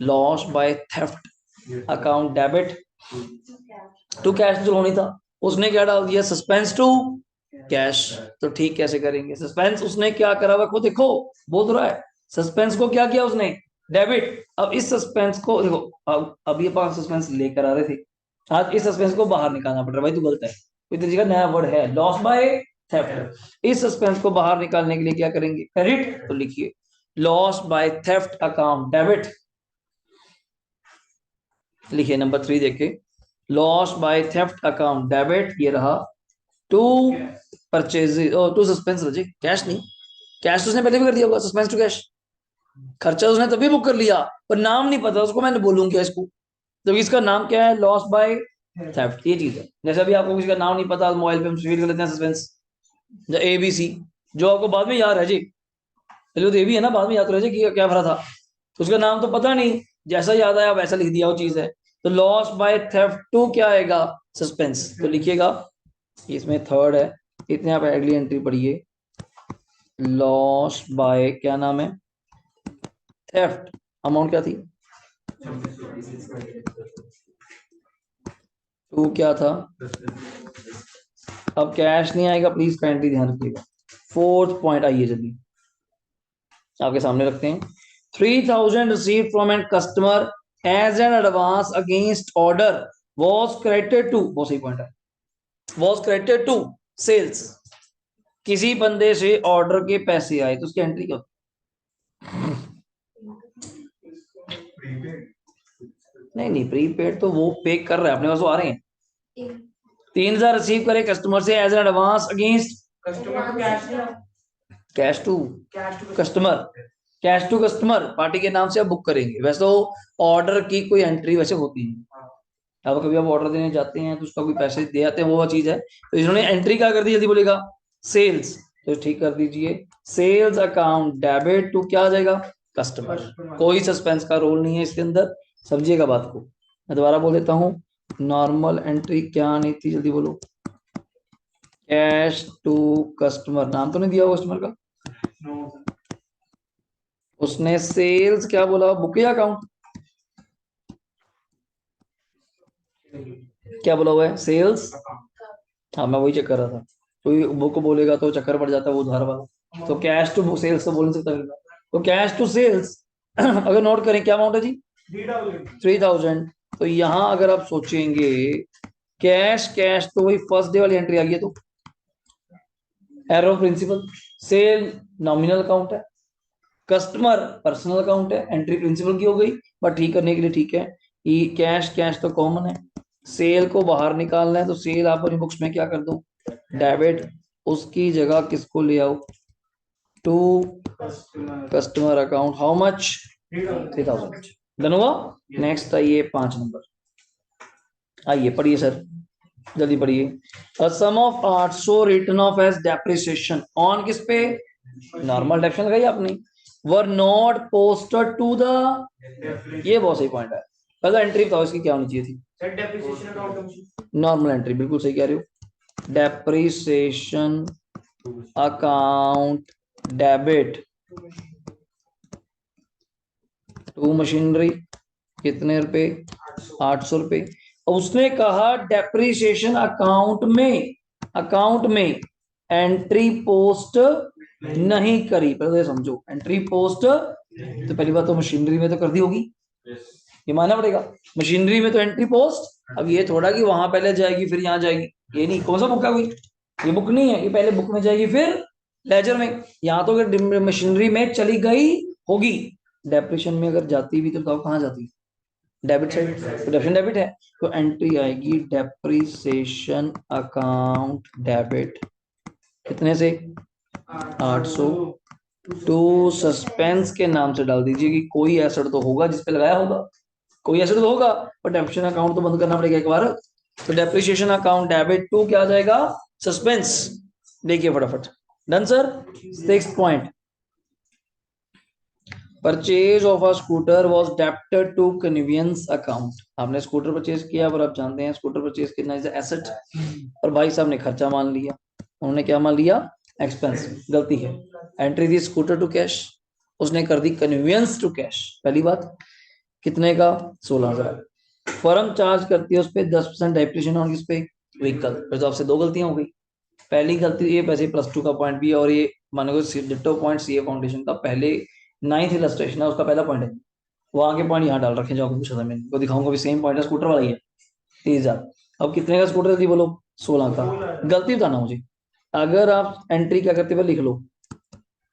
loss by theft account debit to cash, जो होनी था उसने क्या डाल दिया, सस्पेंस टू कैश। तो ठीक कैसे करेंगे, सस्पेंस उसने क्या करा हुआ खुद देखो, बोल तो रहा है, सस्पेंस को क्या किया उसने, डेबिट। अब इस सस्पेंस को देखो, अब अभी अपन सस्पेंस लेकर आ रहे थे, आज इस सस्पेंस को बाहर निकालना पड़ रहा है, भाई तू गलत है, कोई तेरी जगह नया वर्ड है, लॉस बाय थेफ्ट, इस सस्पेंस को बाहर निकालने के लिए क्या करेंगे, क्रेडिट, तो लिखिए loss by theft account debit, लिखिए नंबर 3 देखे, loss by theft account debit, ये रहा। To purchase, to suspense Raje, cash नहीं, कैश तो उसने पहले भी कर दिया होगा, सस्पेंस टू कैश, खर्चा उसने तभी बुक कर लिया, पर नाम नहीं पता उसको, मैंने बोलूँ क्या इसको, तो इसका नाम क्या है, लॉस बाय थेफ्ट, ये चीज है। जैसे अभी आपको किसी का नाम नहीं पता, मोबाइल पे हम फील कर लेते हैं सस्पेंस, ए बी सी, जो आपको बाद में याद रह जाए, चलो तो ये भी है ना, बाद में याद रह जाए कि क्या भरा था, तो उसका नाम तो पता नहीं, जैसा याद आया वैसा लिख दिया, वो चीज है। तो लॉस बाय थेफ्ट टू क्या आएगा, सस्पेंस, तो लिखिएगा, इसमें थर्ड है, इतने आप अगली एंट्री पढ़िए, लॉस बाय क्या नाम है, थेफ्ट, अमाउंट क्या थी, टू क्या था, अब कैश नहीं आएगा, प्लीज काइंडली ध्यान रखिएगा। फोर्थ पॉइंट आइए जल्दी, आपके सामने रखते हैं, 3000 receive from an customer as an advance against order was credited to, बहुत सही पॉइंट है, वॉज क्रेडिटेड टू सेल्स, किसी बंदे से ऑर्डर के पैसे आए तो उसकी एंट्री क्या होती, नहीं नहीं प्रीपेड तो वो पे कर रहा है अपने पास, वो आ रहे हैं, 3000 रिसीव करे कस्टमर से as an advance against, customer को कैश नहीं, cash to cash to customer, cash to customer party के नाम से आप बुक करेंगे, वैसे तो ऑर्डर की कोई एंट्री वैसे होती नहीं, अब कभी आप ऑर्डर देने जाते हैं तो उसका कोई पैसे दे आते हैं, वो चीज है, तो इन्होंने एंट्री क्या कर दी, जल्दी बोलेगा, सेल्स, तो ठीक कर दीजिए, सेल्स अकाउंट डेबिट टू क्या आ जाएगा, कस्टमर, कोई सस्पेंस का रोल नहीं है इसके अंदर, समझिएगा बात को, मैं दोबारा बोल देता हूँ, नॉर्मल एंट्री क्या नहीं थी, जल्दी बोलो, कैश टू कस्टमर, नाम तो नहीं दिया कस्टमर का, उसने सेल्स क्या बोला, बुक या अकाउंट, क्या बोला हुआ है, सेल्स, हाँ मैं वही चेक कर रहा था, कोई बुक बोलेगा तो चक्कर पड़ जाता है वो उधार वाला, तो कैश टू सेल्स तो बोल नहीं सकता, तो कैश टू सेल्स अगर नोट करें क्या अमाउंट है जी, 3000, तो यहां अगर आप सोचेंगे कैश कैश, तो वही फर्स्ट डे वाली एंट्री आ गई है, तो error of principle, sale nominal account है, कस्टमर पर्सनल अकाउंट है, एंट्री प्रिंसिपल की हो गई, बट ठीक करने के लिए ठीक है, ये कैश कैश तो कॉमन है, सेल को बाहर निकालना है, तो सेल आप अपनी बुक्स में क्या कर दो, डेबिट, उसकी जगह किसको ले आओ, to customer account, how much, 3000, done हुआ। नेक्स्ट आइए 5 नंबर, आइए पढ़िए सर, जल्दी पढ़िए, a sum of 800 written off as depreciation on किस पे, नॉर्मल डेप्रिसिएशन लगाई आपने, were not posted to the, ये बहुत सही पॉइंट है, पहला एंट्री बताओ इसकी क्या होनी चाहिए थी, sir depreciation account, normal entry, बिल्कुल सही कह रहे हो, depreciation account debit to machinery, कितने रुपए, 800 रुपए, और उसने कहा डेप्रिसिएशन अकाउंट में एंट्री पोस्ट नहीं करी, पहले समझो, एंट्री पोस्ट तो पहली बात तो मशीनरी में तो कर दी होगी, ये मानना पड़ेगा, मशीनरी में तो एंट्री पोस्ट, अब ये थोड़ा कि वहां पहले जाएगी फिर यहाँ जाएगी, ये नहीं, कौन सा बुक है कोई, ये बुक नहीं है, ये पहले बुक में जाएगी फिर लेजर में, यहाँ तो अगर मशीनरी में चली गई होगी, डेप्रिसिएशन में अगर जाती भी तो बताओ कहाँ जाती, डेबिट साइड, तो डेप्रिसिएशन डेबिट है, तो एंट्री आएगी डेप्रिसिएशन अकाउंट डेबिट, कितने से, 800, टू सस्पेंस के नाम से डाल दीजिए कि कोई एसेट तो होगा जिसपे लगाया होगा, कोई एसेट तो होगा, पर डेप्रिसिएशन अकाउंट तो बंद करना पड़ेगा एक बार, तो डेप्रिसिएशन अकाउंट डेबिट टू क्या आ जाएगा, सस्पेंस, देखिए फटाफट, done sir. 6th point, purchase of a scooter was debited to convenience account, आपने स्कूटर परचेज किया, पर आप जानते हैं स्कूटर परचेज कितना इज एसेट, और भाई साहब ने खर्चा मान लिया, उन्होंने क्या मान लिया, एक्सपेंस, गलती है, एंट्री दी स्कूटर टू कैश, उसने कर दी कन्वीनियंस टू कैश, पहली बात, कितने का, 16000, फर्म चार्ज करती है उस पर 10% डेप्रिसिएशन ऑन किस पे, व्हीकल, फिर तो आपसे 2 गलतियां हो गई, पहली गलती ये वैसे +2 का पॉइंट भी है, और ये मानो डिट्टो पॉइंट सीए फाउंडेशन का पहले 9th इलस्ट्रेशन है, उसका पहला पॉइंट है, वो आगे पॉइंट यहाँ डाल रखे, जो आपको पूछा था मैंने, वो दिखाऊंगा भी सेम पॉइंट है, स्कूटर वाला ही है, 30,000, अब कितने का स्कूटर थी बोलो, 16 का, गलती बताना मुझे, अगर आप एंट्री क्या करते हुए लिख लो,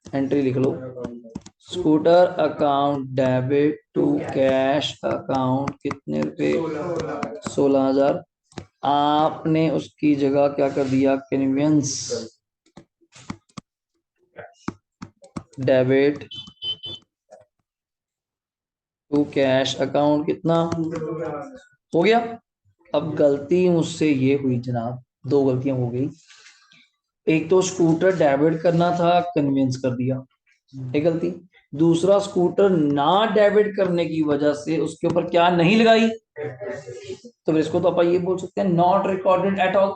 एंट्री लिख लो scooter account debit to cash account कितने रुपए? 16,000। आपने उसकी जगह क्या कर दिया? Convenience debit to cash account कितना हो गया? अब गलती मुझसे ये हुई जनाब, दो गलतियां हो गई। एक तो स्कूटर डेबिट करना था, कन्वीनियंस कर दिया, एक गलती। दूसरा स्कूटर ना डेबिट करने की वजह से उसके ऊपर क्या नहीं लगाई, तो फिर इसको तो अपन ये बोल सकते हैं नॉट रिकॉर्डेड एट ऑल,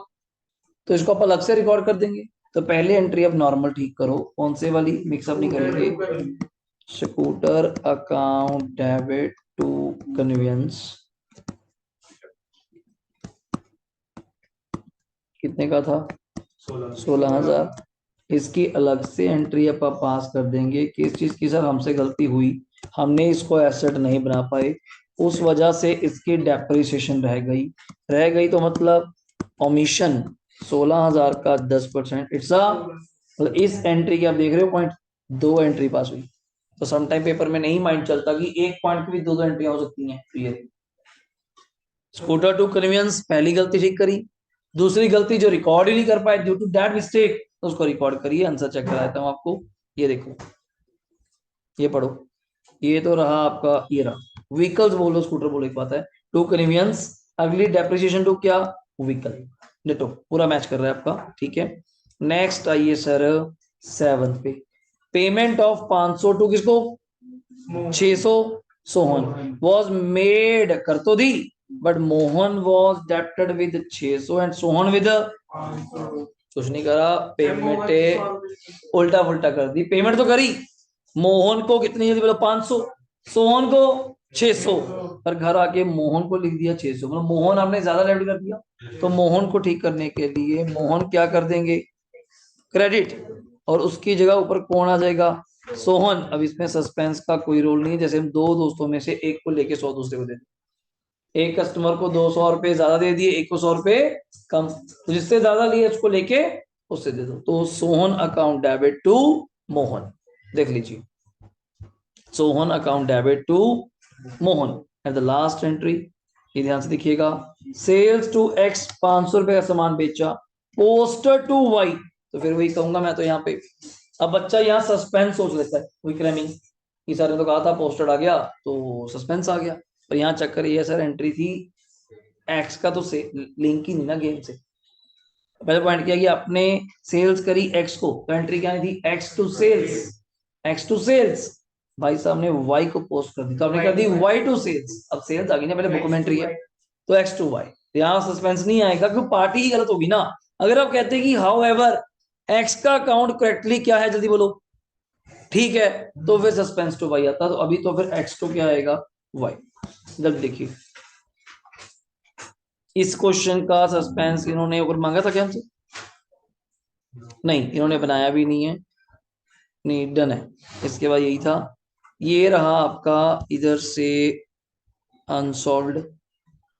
तो इसको आप अलग से रिकॉर्ड कर देंगे। तो पहले एंट्री अब नॉर्मल ठीक करो, कौन से वाली, मिक्सअप नहीं करेंगे। Scooter account debit to convenience कितने का था? 16,000। इसकी अलग से एंट्री आप पास कर देंगे। किस चीज की सर? हमसे गलती हुई, हमने इसको एसेट नहीं बना पाए, उस वजह से इसकी डेप्रिसिएशन रह गई तो मतलब ओमिशन 16,000 का 10%। इट्स अ, मतलब इस एंट्री की आप देख रहे हो पॉइंट, दो एंट्री पास हुई। तो समटाइम पेपर में नहीं माइंड चलता कि एक पॉइंट की भी दो दो एंट्रियां हो सकती हैं। तो ये स्कूटर टू कन्वीनियंस पहली गलती ठीक करी, दूसरी गलती जो रिकॉर्ड ही नहीं कर पाए ड्यू टू दैट मिस्टेक, तो उसको रिकॉर्ड करिए। आंसर चेक करा देता हूं आपको, ये देखो, ये पढ़ो। ये तो रहा आपका, ये रहा व्हीकल्स बोलो, स्कूटर बोलो, एक बात है। टू कन्वीनियंस, अगली डेप्रिसिएशन टू क्या? व्हीकल। डिटो, पूरा मैच कर रहा है आपका, ठीक है। नेक्स्ट आइए सर, सेवंथ पे। पेमेंट ऑफ 500 टू किसको? 600 सोहन वॉज मेड, कर तो दी, but Mohan was debited with 600 and Sohan with कुछ नहीं करा, पेमेंट उल्टा पुल्टा कर दी। पेमेंट तो करी, मोहन को कितनी जल्दी बोलो? 500, सोहन को 600, पर घर आके मोहन को लिख दिया 600, मतलब मोहन आपने ज्यादा डेबिट कर दिया। तो मोहन को ठीक करने के लिए मोहन क्या कर देंगे? क्रेडिट, और उसकी जगह ऊपर कौन आ जाएगा? सोहन। अब इसमें सस्पेंस का कोई रोल नहीं है, जैसे हम दो दोस्तों में से एक को लेके 100 दूसरे को दे दें। एक कस्टमर को 200 रुपए ज्यादा दे दिए, एक को 100 रुपए कम, तो जिससे ज्यादा लिए उसको लेके उससे दे दो। तो Sohan account debit to Mohan, देख लीजिए, Sohan account debit to Mohan. At the last entry, ये ध्यान से देखिएगा, सेल्स टू एक्स, 500 रुपए का सामान बेचा, पोस्टर टू वाई, तो फिर वही कहूंगा मैं तो यहाँ पे। अब बच्चा यहाँ सस्पेंस सोच लेता है, क्विक रैमिंग, ये सर ने तो कहा था पोस्टर आ गया तो सस्पेंस आ गया, पर यहाँ चक्कर ये सर, एंट्री थी एक्स का, तो से लिंक ही नहीं ना गेम से। पहले पॉइंट किया कि आपने सेल्स करी एक्स को, तो एंट्री क्या नहीं थी? X to sales, X to sales. भाई साहब ने वाई को पोस्ट कर दी, तो आपने कर दी वाई टू सेल्स। अब सेल्स आ गई ना, पहले बुक में एंट्री है, तो एक्स टू वाई, यहाँ सस्पेंस नहीं आएगा क्योंकि पार्टी ही गलत होगी ना। अगर आप कहते हैं कि हाउ एवर एक्स का अकाउंट करेक्टली क्या है, जल्दी बोलो, ठीक है, तो फिर सस्पेंस टू वाई आता। तो अभी तो फिर एक्स टू क्या आएगा? वाई। जल्दी देखिए, इस क्वेश्चन का सस्पेंस इन्होंने ऊपर मांगा था क्या हमसे? नहीं, इन्होंने बनाया भी नहीं है, नहीं डन है। इसके बाद यही था, ये रहा आपका इधर से अनसॉल्व्ड,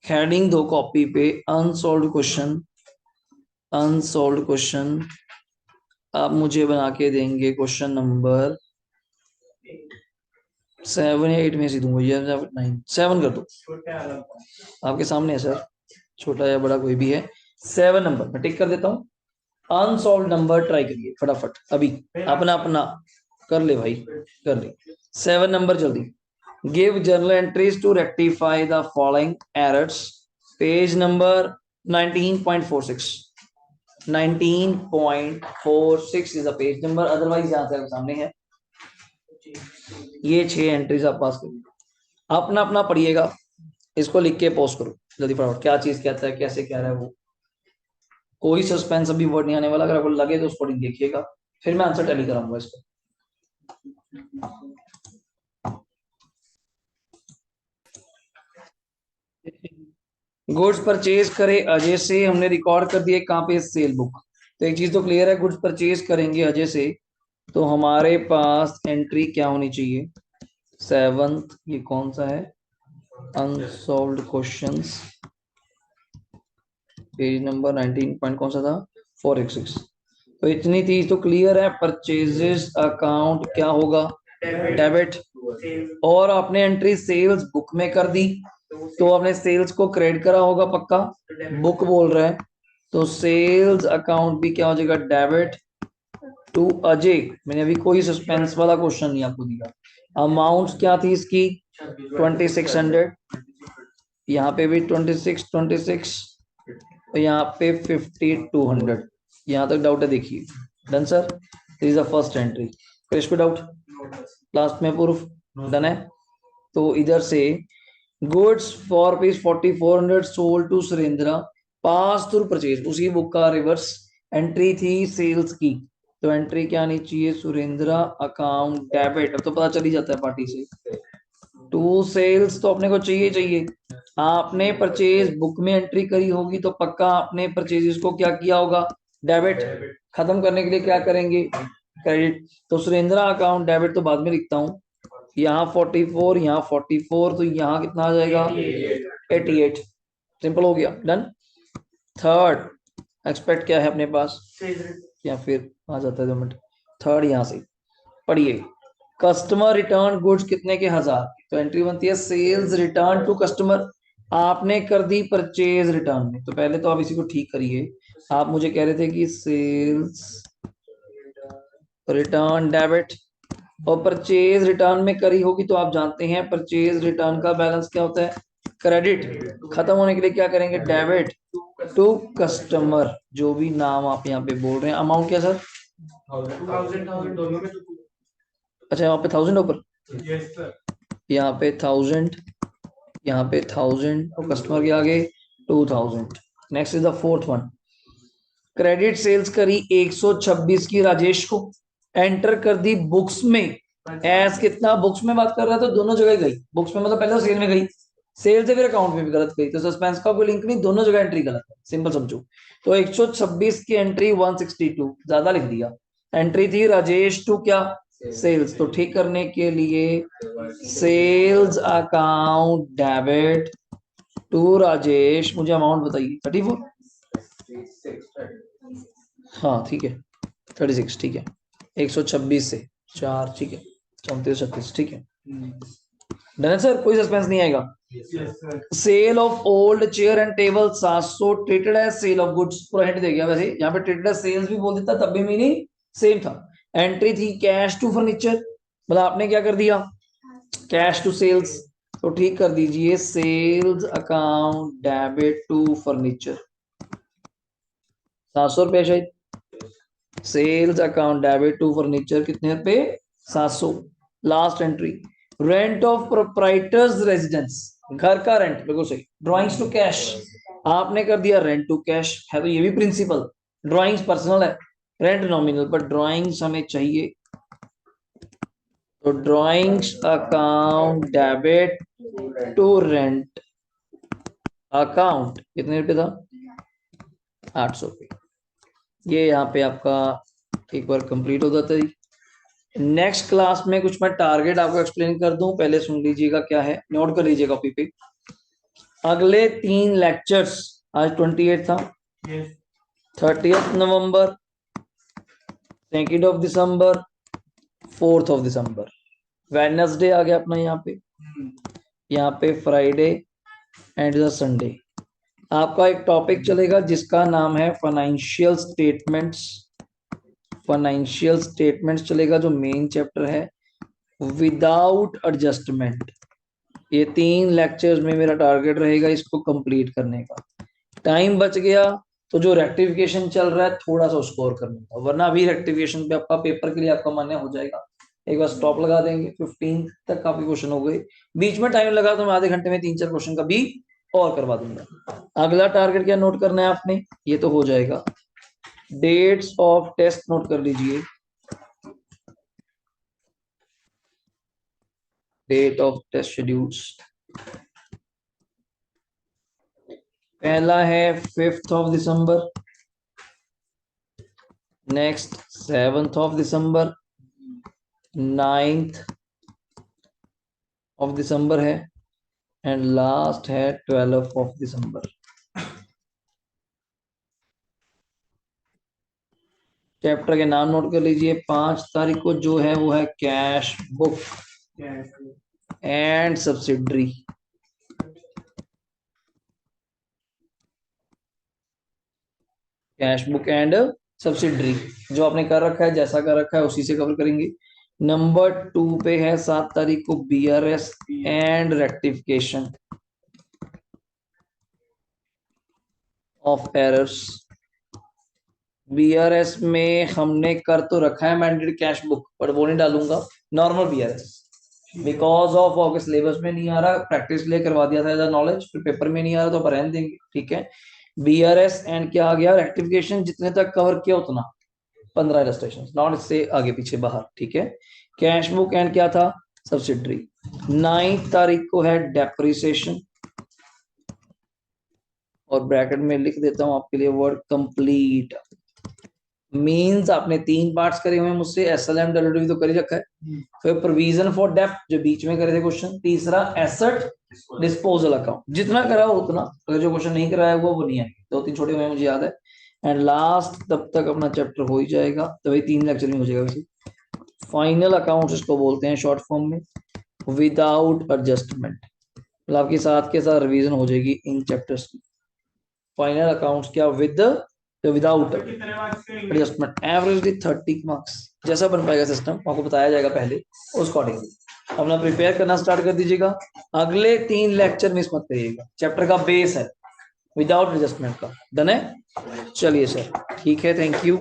हेडिंग दो कॉपी पे, अनसॉल्व्ड क्वेश्चन, अनसॉल्व्ड क्वेश्चन। आप मुझे बना के देंगे क्वेश्चन नंबर 7 या 8 में से दूंगा, या 9, 7 कर दो, आपके सामने है सर, छोटा या बड़ा कोई भी है। 7 नंबर मैं टिक कर देता हूँ। अनसॉल्व नंबर ट्राई करिए फटाफट, अभी अपना अपना कर ले भाई, कर ले। 7 नंबर जल्दी। Give journal entries to rectify the following errors, page number 19.46, 19.46 is the page number, otherwise यहाँ से सामने है। ये 6 एंट्रीज आप पास करिए, अपना अपना पढ़िएगा, इसको लिख के पोस्ट करो जल्दी फटाफट, क्या चीज कहता है, कैसे कह रहा है वो। कोई सस्पेंस अभी वर्ड नहीं आने वाला, अगर आपको लगे तो उसको देखिएगा, फिर मैं आंसर टैली कराऊंगा इसको। गुड्स परचेज करे अजय से, हमने रिकॉर्ड कर दिया कहाँ पे? Cell book. तो एक चीज तो क्लियर है, गुड्स परचेज करेंगे अजय से, तो हमारे पास एंट्री क्या होनी चाहिए? 7th, ये कौन सा है? Unsolved questions, page number 19 point कौन सा था? 486। तो इतनी चीज तो क्लियर है, परचेजेस अकाउंट क्या होगा? डेबिट, और आपने एंट्री सेल्स बुक में कर दी तो आपने सेल्स को क्रेडिट करा होगा पक्का, बुक बोल रहा है तो सेल्स अकाउंट भी क्या हो जाएगा, डेबिट टू अजय। मैंने अभी कोई सस्पेंस वाला क्वेश्चन नहीं आपको दिया। अमाउंट क्या थी इसकी, 2600, यहाँ पे भी 26 और यहाँ पे 5200। यहाँ तक डाउट है, देखिए done sir, this is the first entry. फिर इस पे डाउट, लास्ट में प्रूफ डन है। तो इधर से goods for piece 4400 sold to Surendra pass through purchase, उसी बुक का रिवर्स एंट्री थी सेल्स की, तो एंट्री क्या आनी चाहिए, सुरेंद्रा अकाउंट डेबिट। अब तो पता चल ही जाता है पार्टी से, टू सेल्स तो अपने को चाहिए चाहिए। आपने परचेज बुक में एंट्री करी होगी तो पक्का आपने परचेजेस को क्या किया होगा, डेबिट। खत्म करने के लिए क्या करेंगे, क्रेडिट। तो सुरेंद्रा अकाउंट डेबिट तो बाद में लिखता हूँ, यहाँ 44, यहाँ 44, तो यहाँ कितना आ जाएगा 88। सिंपल हो गया, डन। थर्ड एक्सपेक्ट क्या है अपने पास, या फिर आ जाता है 2 मिनट। थर्ड यहाँ से पढ़िए, कस्टमर रिटर्न गुड्स कितने के 1000, तो एंट्री बनती है सेल्स रिटर्न टू कस्टमर। आपने कर दी परचेज रिटर्न में, तो पहले तो आप इसी को ठीक करिए। आप मुझे कह रहे थे कि सेल्स रिटर्न डेबिट, और परचेज रिटर्न में करी होगी तो आप जानते हैं परचेज रिटर्न का बैलेंस क्या होता है, क्रेडिट। खत्म होने के लिए क्या करेंगे, डेबिट टू कस्टमर, जो भी नाम आप यहाँ पे बोल रहे हैं। अमाउंट क्या सर, 2000 दोनों में अच्छा यहाँ पे 1000 ऊपर, यस सर, यहाँ पे 1000, यहाँ पे 1000 और कस्टमर के आगे 2000। Next is the fourth one, credit sales करी 126 की राजेश को, एंटर कर दी बुक्स में एज कितना, बुक्स में बात कर रहा था तो दोनों जगह गई, बुक्स में मतलब पहले तो सेल में गई, सेल से फिर अकाउंट में भी गलत गई, तो सस्पेंस का कोई लिंक नहीं, दोनों जगह एंट्री गलत है, सिंपल समझो। तो 126 की एंट्री 162 ज्यादा लिख दिया, एंट्री थी राजेश टू क्या, सेल्स, तो ठीक करने के लिए sales account debit to Rajesh, मुझे अमाउंट बताइए 34, हाँ ठीक है 36, ठीक है 126 से 4, ठीक है 34 36, ठीक है डन है सर, कोई सस्पेंस नहीं आएगा। Sale of old chair and table 700 treated as sale of goods, पूरा हिंट दे गया, वैसे यहाँ पे ट्रीटेड एज सेल्स भी बोल देता तब भी मीनिंग सेम था। एंट्री थी कैश टू फर्नीचर, मतलब आपने क्या कर दिया, कैश टू सेल्स, तो ठीक कर दीजिए sales account debit to furniture, 700 रुपये शायद, sales account debit to furniture कितने रुपए, 700। Last entry, rent of proprietor's residence, घर का रेंट, बिल्कुल सही। ड्राइंग्स टू कैश, आपने कर दिया रेंट टू कैश, है तो ये भी प्रिंसिपल, ड्राइंग्स पर्सनल है, रेंट नॉमिनल, पर ड्राइंग्स हमें चाहिए, तो drawings account debit to rent account कितने रुपए था, 800 रुपये। ये यहाँ पे आपका एक बार कंप्लीट हो जाता है। नेक्स्ट क्लास में कुछ मैं टारगेट आपको एक्सप्लेन कर दूं, पहले सुन लीजिएगा क्या है, नोट कर लीजिएगा कॉपी पे। अगले 3 लेक्चर्स, आज 28 था, 30 नवंबर, 2 दिसंबर, 4 दिसंबर, वेडनेसडे आ गया अपना यहाँ पे फ्राइडे एंड द संडे। आपका एक टॉपिक चलेगा जिसका नाम है फाइनेंशियल स्टेटमेंट्स, फाइनेंशियल स्टेटमेंट्स चलेगा, जो मेन चैप्टर है विदाउट एडजस्टमेंट। ये 3 लेक्चर्स में मेरा टारगेट रहेगा इसको कंप्लीट करने का। टाइम बच गया तो जो रेक्टिफिकेशन चल रहा है थोड़ा सा स्कोर करने का, वरना अभी रेक्टिफिकेशन पे आपका पेपर के लिए आपका मान्य हो जाएगा, एक बार स्टॉप लगा देंगे, 15 तक काफी क्वेश्चन हो गए, बीच में टाइम लगा तो मैं आधे घंटे में 3-4 क्वेश्चन का भी और करवा दूंगा। अगला टारगेट क्या नोट करना है आपने, ये तो हो जाएगा, डेट्स ऑफ टेस्ट नोट कर लीजिए, डेट ऑफ टेस्ट शेड्यूल्स। पहला है 5 दिसंबर, नेक्स्ट 7 दिसंबर, 9 दिसंबर है, एंड लास्ट है 12 दिसंबर। चैप्टर के नाम नोट कर लीजिए। 5 तारीख को जो है वो है cash book and subsidiary. Cash book and subsidiary जो आपने कर रखा है, जैसा कर रखा है उसी से कवर करेंगे। नंबर 2 पे है 7 तारीख को BRS and rectification of errors. BRS में हमने कर तो रखा है मैंडेटरी कैश बुक, पर वो नहीं डालूंगा, नॉर्मल बीआरएस बिकॉज ऑफ आपके सिलेबस में नहीं आ रहा, प्रैक्टिस लिए करवा दिया था एज नॉलेज, फिर पेपर में नहीं आ रहा तो अपन रहने देंगे, ठीक है। बीआरएस एंड क्या आ गया, रेक्टिफिकेशन जितने तक कवर किया उतना, 15 इलस्ट्रेशन, नॉट इससे आगे पीछे बाहर, ठीक है। कैश बुक एंड क्या था, सब्सिडरी। 9 तारीख को है डेप्रिसिएशन, और ब्रैकेट में लिख देता हूं आपके लिए वर्ड कंप्लीट। मींस आपने 3 पार्ट्स करे हुए हैं मुझसे, एसएलएम डब्ल्यूडीवी तो कर ही रखा है, फिर प्रोविजन फॉर डेप्ट जो बीच में करे थे क्वेश्चन, तीसरा एसेट डिस्पोजल अकाउंट, जितना करा हो उतना, अगर जो क्वेश्चन नहीं कराया हुआ वो नहीं है, 2-3 छोटे हुए हैं मुझे याद है। एंड लास्ट तब तक अपना चैप्टर हो ही जाएगा, तो वही 3 लेक्चर में हो जाएगा वैसे। फाइनल अकाउंट्स इसको बोलते हैं शॉर्ट फॉर्म में, विदाउट एडजस्टमेंट, मतलब आपके साथ के साथ रिवीजन हो जाएगी इन चैप्टर्स की। फाइनल अकाउंट्स क्या, with without adjustment, average 30 marks, जैसा बन पाएगा सिस्टम आपको बताया जाएगा पहले, उस अकॉर्डिंगली अपना प्रिपेयर करना स्टार्ट कर दीजिएगा। अगले 3 लेक्चर मिस मत करिएगा, चैप्टर का बेस है विदाउट एडजस्टमेंट का, डन है। चलिए सर, ठीक है, थैंक यू।